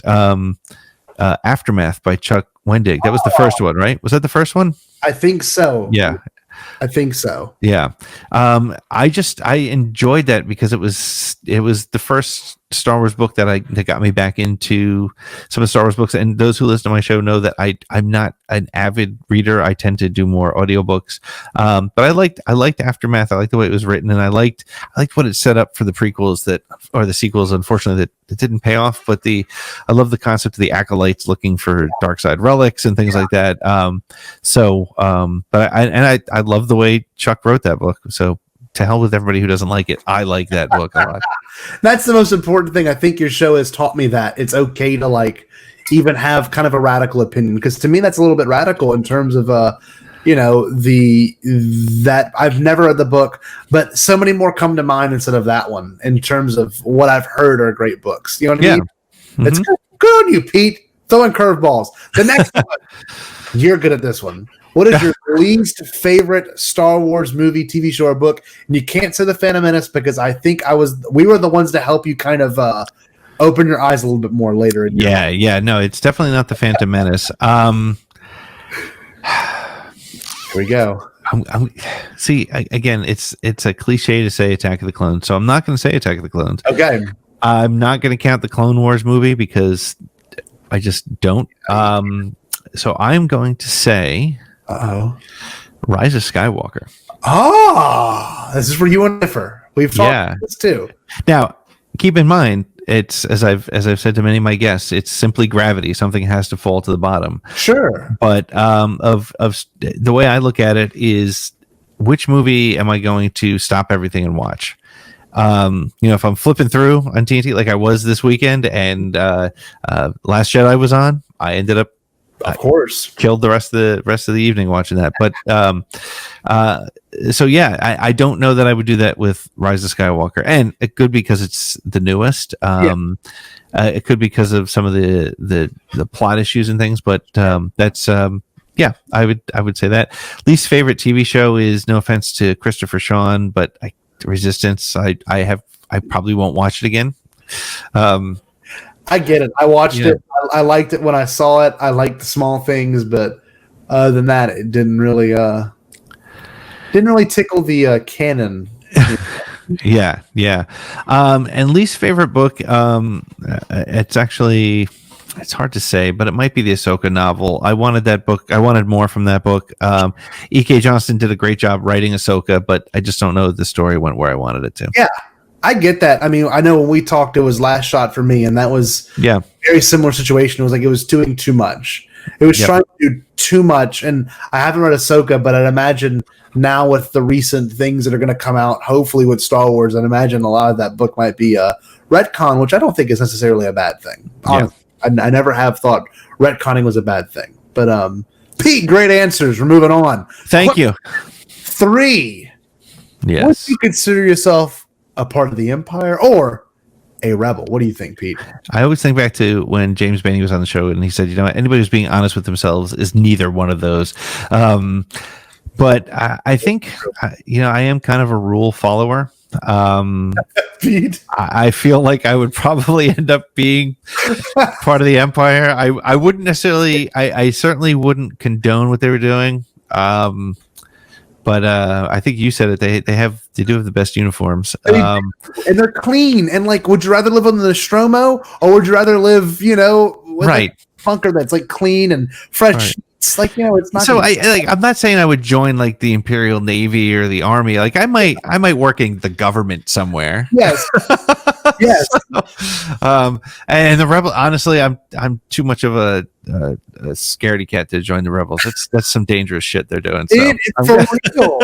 Aftermath by Chuck Wendig. That was the first one, right? Was that the first one? I think so. Yeah. I think so. Yeah. I enjoyed that because it was the first Star Wars book that got me back into some of the Star Wars books. And those who listen to my show know that I'm not an avid reader. I tend to do more audiobooks. But I liked Aftermath. I liked the way it was written, and I liked what it set up for the prequels or the sequels, unfortunately, that didn't pay off. But I love the concept of the acolytes looking for dark side relics and things like that. But I love the way Chuck wrote that book. So to hell with everybody who doesn't like it. I like that book a lot. That's the most important thing. I think your show has taught me that it's okay to even have kind of a radical opinion, because to me that's a little bit radical in terms of that I've never read the book, but so many more come to mind instead of that one in terms of what I've heard are great books. You know what I mean? Mm-hmm. It's good on you, Pete. Throwing curveballs. The next one, you're good at this one. What is your least favorite Star Wars movie, TV show, or book? And you can't say The Phantom Menace because I think we were the ones to help you kind of open your eyes a little bit more later in your life. Yeah. No, it's definitely not The Phantom Menace. Here we go. Again, it's a cliche to say Attack of the Clones, so I'm not going to say Attack of the Clones. Okay. I'm not going to count the Clone Wars movie because I just don't. So I'm going to say Rise of Skywalker. This is for you and Differ. We've talked about this too. Now, keep in mind, it's as I've said to many of my guests, it's simply gravity. Something has to fall to the bottom. Sure. But of the way I look at it is, which movie am I going to stop everything and watch? If I'm flipping through on TNT like I was this weekend, and Last Jedi was on, I ended up, of course, killed the rest of the evening watching that. But I don't know that I would do that with Rise of Skywalker, and it could be because it's the newest. It could be because of some of the plot issues and things. But that's I would say that. Least favorite TV show is, no offense to Christopher Sean, but Resistance. I probably won't watch it again. I get it. I watched it. I liked it when I saw it. I liked the small things, but other than that, it didn't really tickle the canon. Yeah. And least favorite book, it's actually, It's hard to say, but it might be the Ahsoka novel. I wanted that book. I wanted more from that book. E.K. Johnston did a great job writing Ahsoka, but I just don't know that the story went where I wanted it to. Yeah, I get that. I mean, I know when we talked, it was Last Shot for me, and that was very similar situation. It was like it was doing too much. It was trying to do too much, and I haven't read Ahsoka, but I'd imagine now with the recent things that are going to come out, hopefully with Star Wars, I'd imagine a lot of that book might be a retcon, which I don't think is necessarily a bad thing. Honestly. I never have thought retconning was a bad thing. But Pete, great answers. We're moving on. Thank you. 3. Yes. Would you consider yourself a part of the Empire or a rebel? What do you think, Pete? I always think back to when James Bainey was on the show and he said, anybody who's being honest with themselves is neither one of those. But I think, I am kind of a rule follower. I feel like I would probably end up being part of the Empire. I wouldn't necessarily, I certainly wouldn't condone what they were doing. But I think you said it. They do have the best uniforms. And they're clean. And like, would you rather live on the Nostromo or would you rather live, with a bunker that's like clean and fresh? It's like, it's not. So I'm not saying I would join like the Imperial Navy or the Army. Like I might work in the government somewhere. Yes. Yes. And the rebel. Honestly, I'm too much of a scaredy cat to join the rebels. That's some dangerous shit they're doing. So. It's for real.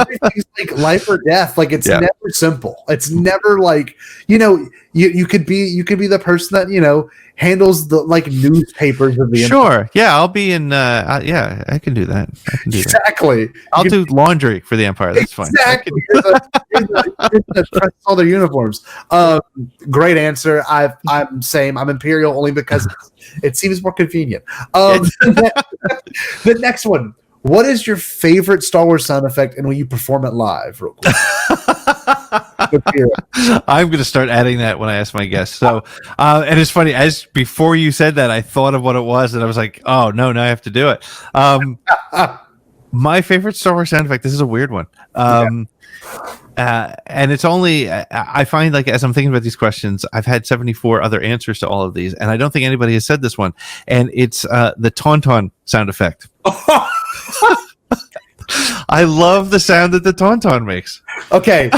Everything's like life or death. Like it's never simple. It's never like you could be the person that handles the like newspapers of the Empire. Yeah, I'll be in. I can do that. Exactly. I'll do laundry for the Empire. That's fine. Exactly. Press all their uniforms. Great answer. I'm same. I'm Imperial only because it seems more convenient. The next one. What is your favorite Star Wars sound effect, and will you perform it live? Real quick. I'm going to start adding that when I ask my guests. So, and it's funny. As before you said that, I thought of what it was, and I was like, "Oh no, now I have to do it." My favorite Star Wars sound effect. This is a weird one. And it's only I find like as I'm thinking about these questions, I've had 74 other answers to all of these, and I don't think anybody has said this one. And it's the Tauntaun sound effect. I love the sound that the Tauntaun makes. Okay,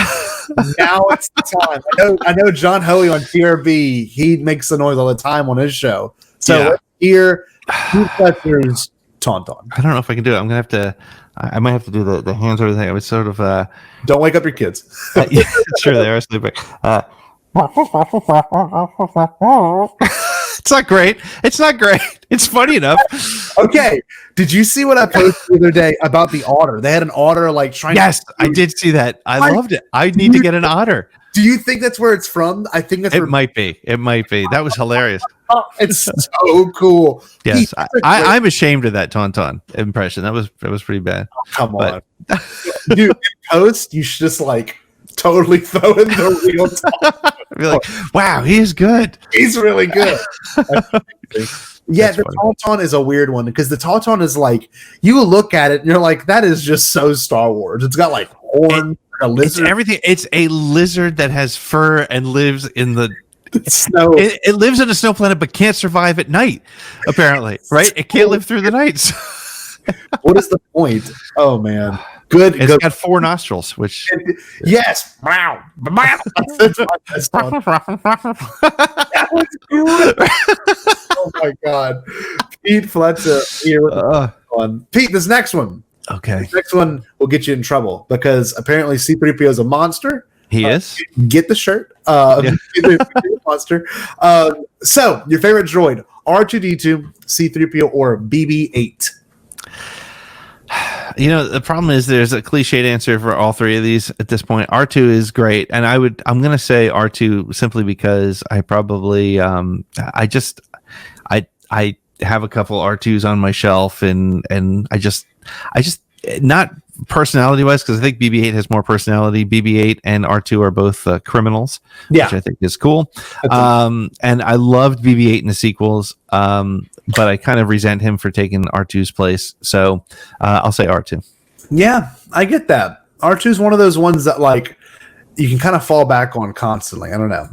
now it's the time. I know John Hoey on TRB. He makes the noise all the time on his show. So let's hear Fletzer's Tauntaun. I don't know if I can do it. I'm gonna have to. I might have to do the hands or the thing. I was sort of. Don't wake up your kids. Yeah, sure, they are sleeping. It's not great. It's not great. It's funny enough. Okay. Did you see what I posted the other day about the otter? They had an otter like trying. Yes, I did see that. I loved it. I need to get an otter. Do you think that's where it's from? I think that's. It might be. It might be. That was hilarious. Oh, it's so cool. Yes, I'm ashamed of that Tauntaun impression. That was pretty bad. Oh, come on, dude. In post, you should just like totally throw in the real Tauntaun. Be like, wow, he's good. He's really good. Yeah, the Tauntaun is a weird one because the Tauntaun is like you look at it and you're like, that is just so Star Wars. It's got like horns, a lizard. It's everything. It's a lizard that has fur and lives in the snow. It lives in a snow planet but can't survive at night. Apparently, right? It can't live through the nights. What is the point? Oh man. Good. It's got 4 nostrils, which yes. Wow. That was good. Oh my god. Pete Fletzer here with one. Pete, this next one. Okay. This next one will get you in trouble because apparently C-3PO is a monster. He is. Get the shirt. Monster. So your favorite droid, R2D2, C-3PO, or BB-8? The problem is there's a cliched answer for all 3 of these at this point. R2 is great, and I'm going to say R2 simply because I probably I have a couple R2s on my shelf, and I just not personality wise because I think BB-8 has more personality. BB-8 and R2 are both criminals, which I think is cool. And I loved BB-8 in the sequels. But I kind of resent him for taking R2's place. So I'll say R2. Yeah, I get that. R2 is one of those ones that like you can kind of fall back on constantly. I don't know.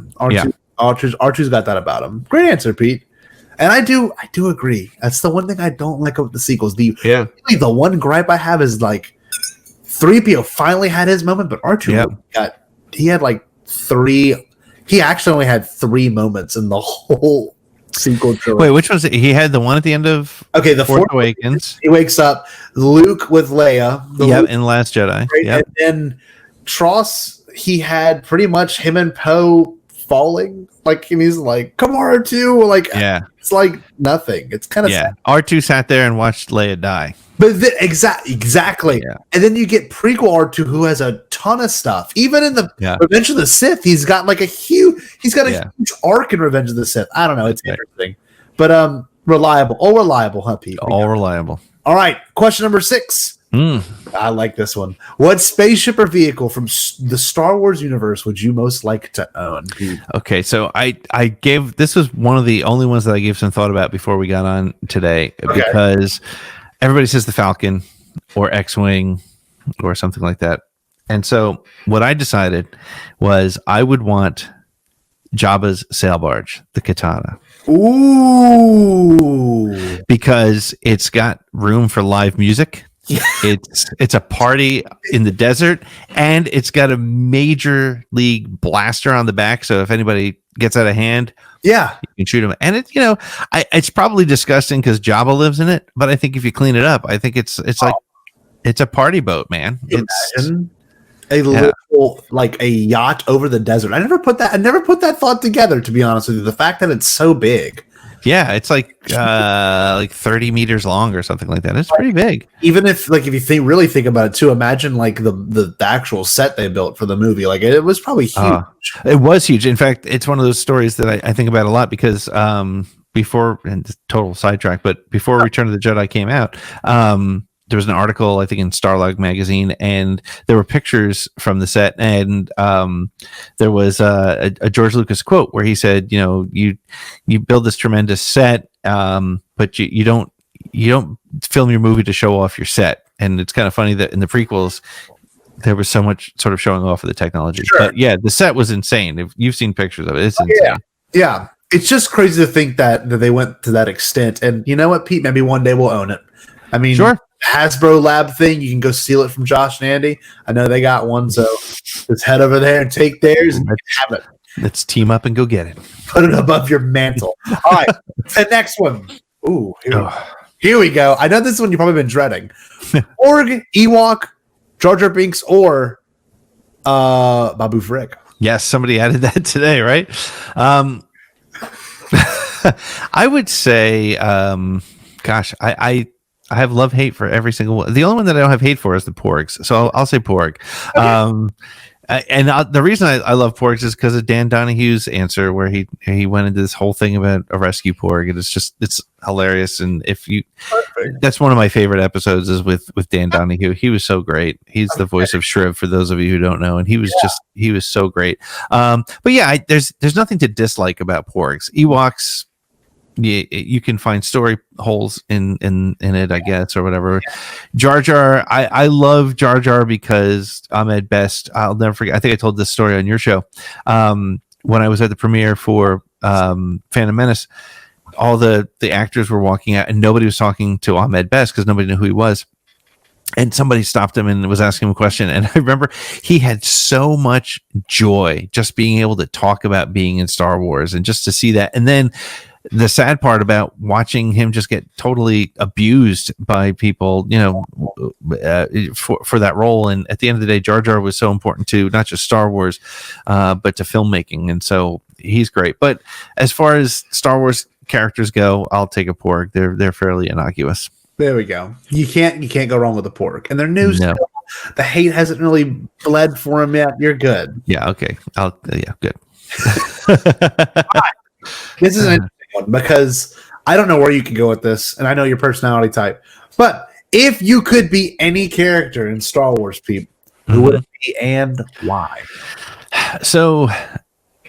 R2's got that about him. Great answer, Pete. And I do agree. That's the one thing I don't like about the sequels. Yeah. Really, the one gripe I have is like 3PO finally had his moment, but R2 he had like 3. He actually only had 3 moments in the whole sequel trilogy. Wait, which was it? He had the one at the end of the Force Awakens. He wakes up, Luke with Leia. In Last Jedi. And then Tross, he had pretty much him and Poe falling. Like, and he's like, come on, R2. Like, it's like nothing. It's kind of sad. R2 sat there and watched Leia die. But exactly. Yeah. And then you get prequel R2 who has a ton of stuff. Even in the Revenge of the Sith, he's got like a huge arc in Revenge of the Sith. I don't know. It's interesting. But reliable. All reliable, huh, Pete? All reliable. All right. Question number 6. I like this one. What spaceship or vehicle from the Star Wars universe would you most like to own? Okay, so I gave, this was one of the only ones that I gave some thought about before we got on today, because everybody says the Falcon or X-Wing or something like that. And so what I decided was I would want Jabba's sail barge, the Katana. Ooh. Because it's got room for live music. It's a party in the desert, and it's got a major league blaster on the back. So if anybody gets out of hand, you can shoot them. And it's probably disgusting because Jabba lives in it. But I think if you clean it up, I think it's like it's a party boat, man. Imagine a little like a yacht over the desert. I never put that thought together. To be honest with you, the fact that it's so big. Yeah, it's like 30 meters long or something like that. It's pretty big. Even if you really think about it too, imagine like the actual set they built for the movie. Like it was probably huge. It was huge. In fact, it's one of those stories that I think about a lot because before, and total sidetrack, but before Return of the Jedi came out, there was an article, I think, in Starlog magazine, and there were pictures from the set, and there was a George Lucas quote where he said, you build this tremendous set, but you don't film your movie to show off your set. And it's kind of funny that in the prequels, there was so much sort of showing off of the technology. Sure. But yeah, the set was insane. If you've seen pictures of it, it's insane. Yeah. It's just crazy to think that they went to that extent. And you know what, Pete? Maybe one day we'll own it. I mean, sure. Hasbro Lab thing, you can go steal it from Josh and Andy. I know they got one, so let's head over there and take theirs and have it. Let's team up and go get it. Put it above your mantle. All right, the next one. Ooh, here we go. I know this is one you've probably been dreading. Org, Ewok, Jar Jar Binks, or Babu Frick. Yes, somebody added that today, right? I would say, I have love-hate for every single one. The only one that I don't have hate for is the Porgs. So I'll say Porg. Okay. The reason I love Porgs is because of Dan Donahue's answer, where he went into this whole thing about a rescue Porg, and it's hilarious. And that's one of my favorite episodes is with Dan Donahue. He was so great. He's the voice of Shriv for those of you who don't know, and he was so great. But yeah, there's nothing to dislike about Porgs. Ewoks, you can find story holes in it, I guess, or whatever. Jar Jar, I love Jar Jar because Ahmed Best. I'll never forget. I think I told this story on your show. When I was at the premiere for Phantom Menace, all the actors were walking out, and nobody was talking to Ahmed Best because nobody knew who he was. And somebody stopped him and was asking him a question. And I remember he had so much joy just being able to talk about being in Star Wars and just to see that. And then the sad part about watching him just get totally abused by people, for that role. And at the end of the day, Jar Jar was so important to not just Star Wars, but to filmmaking. And so he's great. But as far as Star Wars characters go, I'll take a Porg. They're fairly innocuous. There we go. You can't go wrong with a Porg. And they're new still. The hate hasn't really bled for him yet. You're good. Yeah. Okay. Good. Right. This is an interesting one because I don't know where you can go with this, and I know your personality type. But if you could be any character in Star Wars, people, who would it be and why? So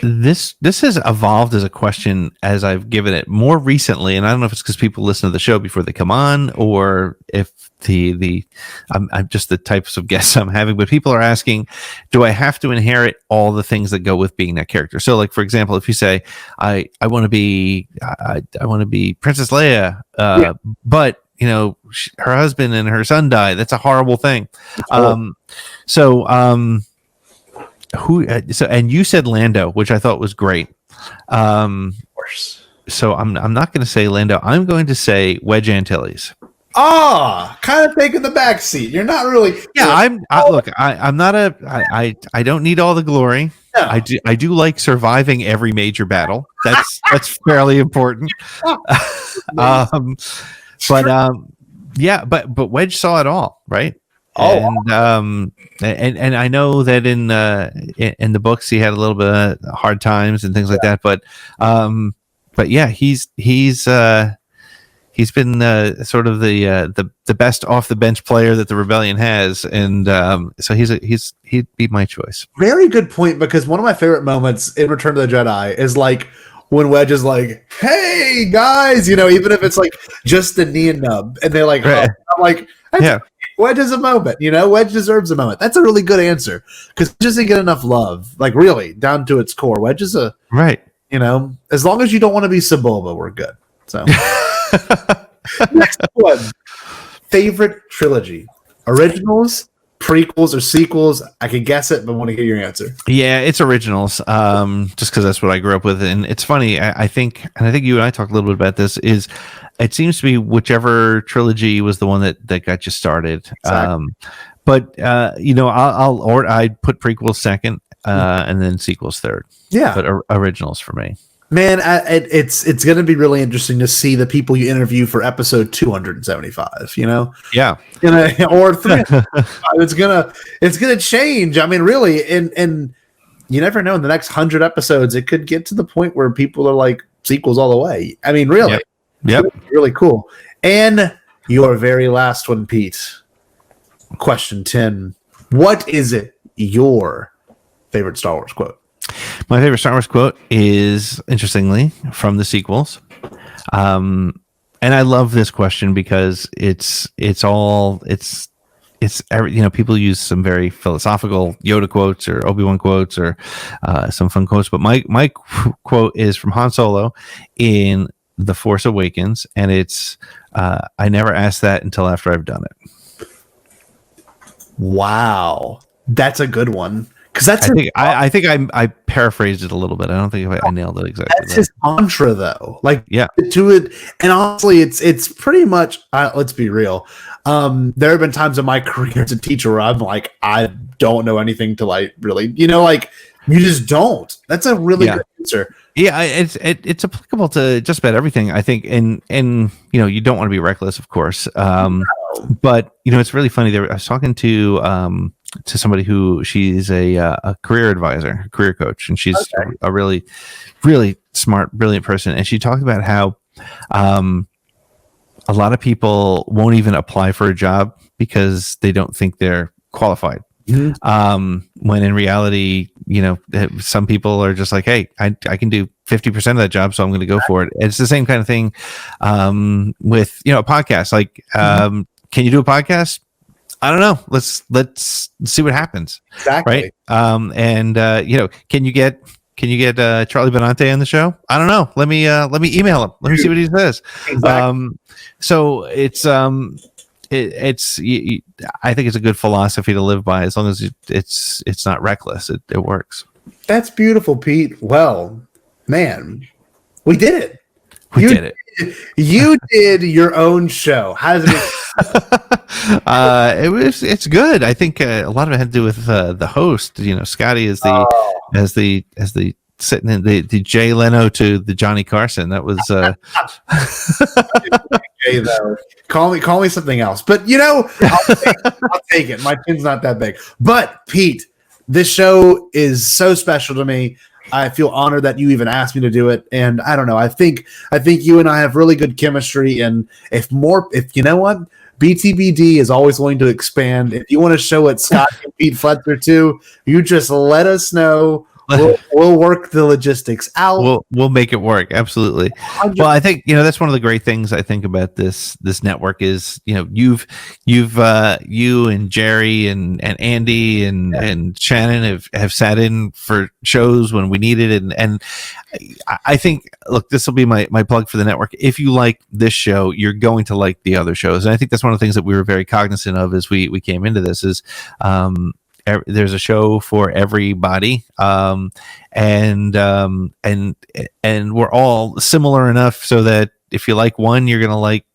This has evolved as a question as I've given it more recently, and I don't know if it's because people listen to the show before they come on, or if I'm just the types of guests I'm having. But people are asking, do I have to inherit all the things that go with being that character? So, like for example, if you say I want to be Princess Leia, but her husband and her son die, that's a horrible thing. And you said Lando, which I thought was great. Of course. So I'm not going to say Lando. I'm going to say Wedge Antilles. Kind of taking the back seat. You're not really. Yeah, I'm not I don't need all the glory. No. I do like surviving every major battle. That's fairly important. But Wedge saw it all, right? And I know that in the books he had a little bit of hard times and things like that, but yeah, he's been sort of the best off the bench player that the rebellion has, and so he'd be my choice. Very good point, because one of my favorite moments in Return of the Jedi is like when Wedge is like, "Hey guys," even if it's like just the knee and nub, and they're like, right. I'm like, Wedge is a moment, Wedge deserves a moment. That's a really good answer, because Wedge doesn't get enough love, like really down to its core. Wedge is a right. As long as you don't want to be Sebulba, we're good. So next one, favorite trilogy, originals, prequels, or sequels. I can guess it, but want to hear your answer. Yeah, it's originals. Just because that's what I grew up with, and it's funny. I think you and I talked a little bit about this. It seems to be whichever trilogy was the one that got you started. Exactly. I'd put prequels second, and then sequels third. Yeah, but originals for me. Man, it's going to be really interesting to see the people you interview for episode 275. Yeah, or 3. it's gonna change. I mean, really, and you never know. In the next 100 episodes, it could get to the point where people are like sequels all the way. I mean, really. Yep. Really cool. And your very last one, Pete. Question 10. What is your favorite Star Wars quote? My favorite Star Wars quote is, interestingly, from the sequels. And I love this question because it's people use some very philosophical Yoda quotes or Obi-Wan quotes or some fun quotes. But my quote is from Han Solo in The Force Awakens, and it's I never asked that until after I've done it. Wow, that's a good one, because I think I paraphrased it a little bit. I don't think I nailed it exactly. That's his mantra, though. Like, yeah, to it, and honestly, it's pretty much. Let's be real. There have been times in my career as a teacher where I'm like, I don't know anything to like really, like you just don't. That's a really good answer. Yeah, it's applicable to just about everything, I think, and you don't want to be reckless, of course. But it's really funny. I was talking to somebody who she's a career advisor, a career coach, and she's a really, really smart, brilliant person. And she talked about how a lot of people won't even apply for a job because they don't think they're qualified. Mm-hmm. When in reality, some people are just like, hey, I can do 50% of that job, so I'm going to go for it. It's the same kind of thing with a podcast. Like, can you do a podcast? I don't know. Let's see what happens. Exactly. Right. Can you get Charlie Benante on the show? I don't know. Let me email him. Let me see what he says. Exactly. So it's I think it's a good philosophy to live by, as long as it's not reckless. It works. That's beautiful, Pete. Well, man, we did it. You did your own show. How does it? It's good. I think a lot of it had to do with the host. Scotty is as the sitting in the Jay Leno to the Johnny Carson. That was Jay, though. Call me something else. But I'll take it. My pin's not that big. But Pete, this show is so special to me. I feel honored that you even asked me to do it. And I don't know. I think you and I have really good chemistry. And if you know what, BTBD is always willing to expand. If you want to show it Scott and Pete Fletzer too, you just let us know. we'll work the logistics out. We'll make it work. Absolutely. Well, I think that's one of the great things I think about this network is you and Jerry and Andy and Shannon have sat in for shows when we needed it, and I think, look, this will be my plug for the network. If you like this show, you're going to like the other shows, and I think that's one of the things that we were very cognizant of as we came into this is there's a show for everybody, and we're all similar enough so that if you like one, you're gonna like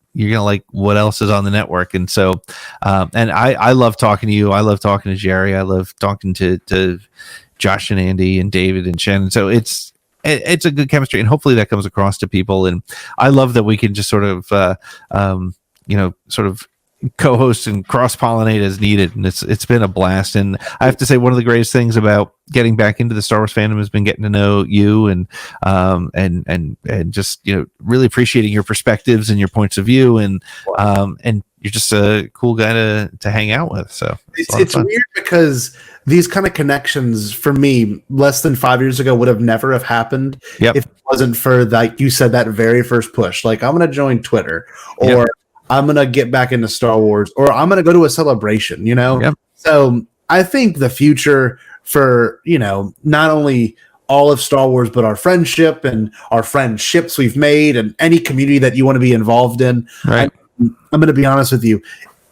what else is on the network. And so and I love talking to you. I love talking to Jerry. I love talking to Josh and Andy and David and Shannon. So it's a good chemistry, and hopefully that comes across to people. And I love that we can just sort of sort of co-host and cross-pollinate as needed, and it's been a blast. And I have to say, one of the greatest things about getting back into the Star Wars fandom has been getting to know you and just really appreciating your perspectives and your points of view, and you're just a cool guy to hang out with. So it's weird because these kind of connections for me less than 5 years ago would have never have happened if it wasn't for, like you said, that very first push. Like, I'm going to join Twitter, or I'm going to get back into Star Wars, or I'm going to go to a celebration, So I think the future for, not only all of Star Wars, but our friendship and our friendships we've made and any community that you want to be involved in. Right. I'm going to be honest with you.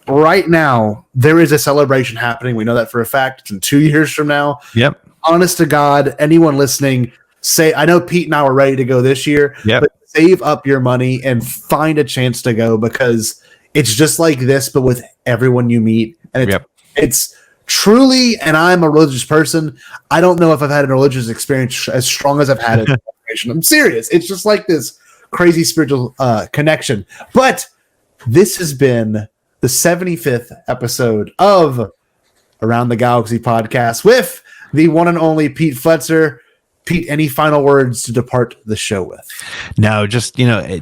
Right now, there is a celebration happening. We know that for a fact. It's in 2 years from now. Yep. Honest to God, anyone listening, I know Pete and I were ready to go this year, but save up your money and find a chance to go, because it's just like this, but with everyone you meet. And it's truly, and I'm a religious person, I don't know if I've had a religious experience as strong as I've had it. I'm serious. It's just like this crazy spiritual connection. But this has been the 75th episode of Around the Galaxy podcast with the one and only Pete Fletzer. Pete, any final words to depart the show with? No, just I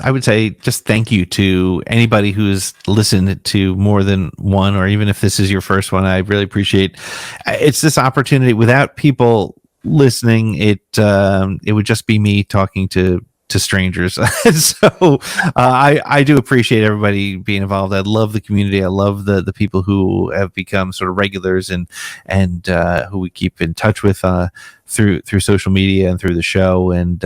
would say just thank you to anybody who's listened to more than one, or even if this is your first one. I really appreciate it's this opportunity. Without people listening, it would just be me talking to strangers. So I do appreciate everybody being involved. I love the community. I love the people who have become sort of regulars and who we keep in touch with through social media and through the show. And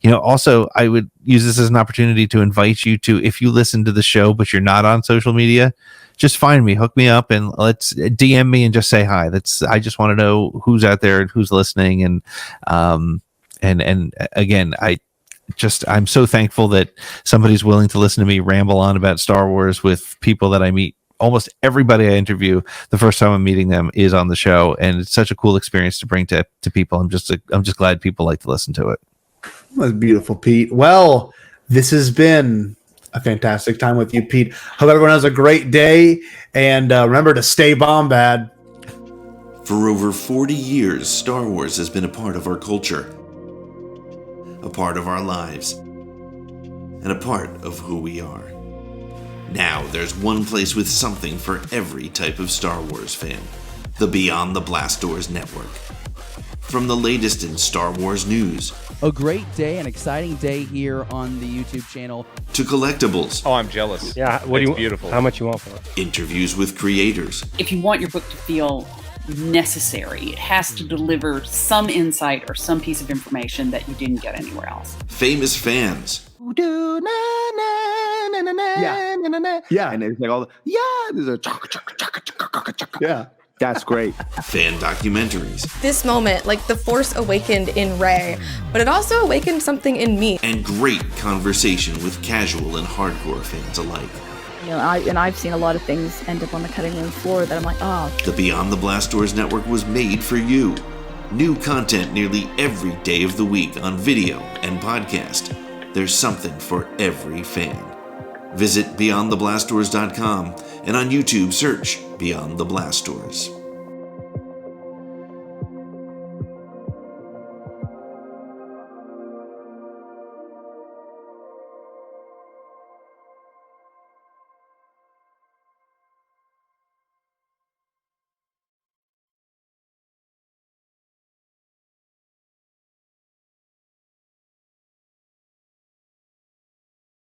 also I would use this as an opportunity to invite you to, if you listen to the show but you're not on social media, just find me, hook me up, and let's DM me and just say hi. I just want to know who's out there and who's listening. And again, I'm so thankful that somebody's willing to listen to me ramble on about Star Wars with people that I meet. Almost everybody I interview, the first time I'm meeting them is on the show, and it's such a cool experience to bring to people. I'm just glad people like to listen to it. That's beautiful, Pete. Well, this has been a fantastic time with you, Pete. Hope everyone has a great day, and remember to stay bombad. For over 40 years, Star Wars has been a part of our culture, a part of our lives, and a part of who we are. Now there's one place with something for every type of Star Wars fan: the Beyond the Blast Doors Network. From the latest in Star Wars news, a great day, an exciting day here on the YouTube channel, to collectibles. Oh, I'm jealous. Yeah, what do you beautiful. How much you want for it? Interviews with creators. If you want your book to feel necessary, it has to deliver some insight or some piece of information that you didn't get anywhere else. Famous fans. Yeah, and it's like all there's a Yeah. That's great. Fan documentaries. This moment, like the Force awakened in Rey, but it also awakened something in me. And great conversation with casual and hardcore fans alike. I've seen a lot of things end up on the cutting room floor that I'm like, The Beyond the Blast Doors Network was made for you. New content nearly every day of the week on video and podcast. There's something for every fan. Visit BeyondTheBlastDoors.com and on YouTube search Beyond the Blast Doors.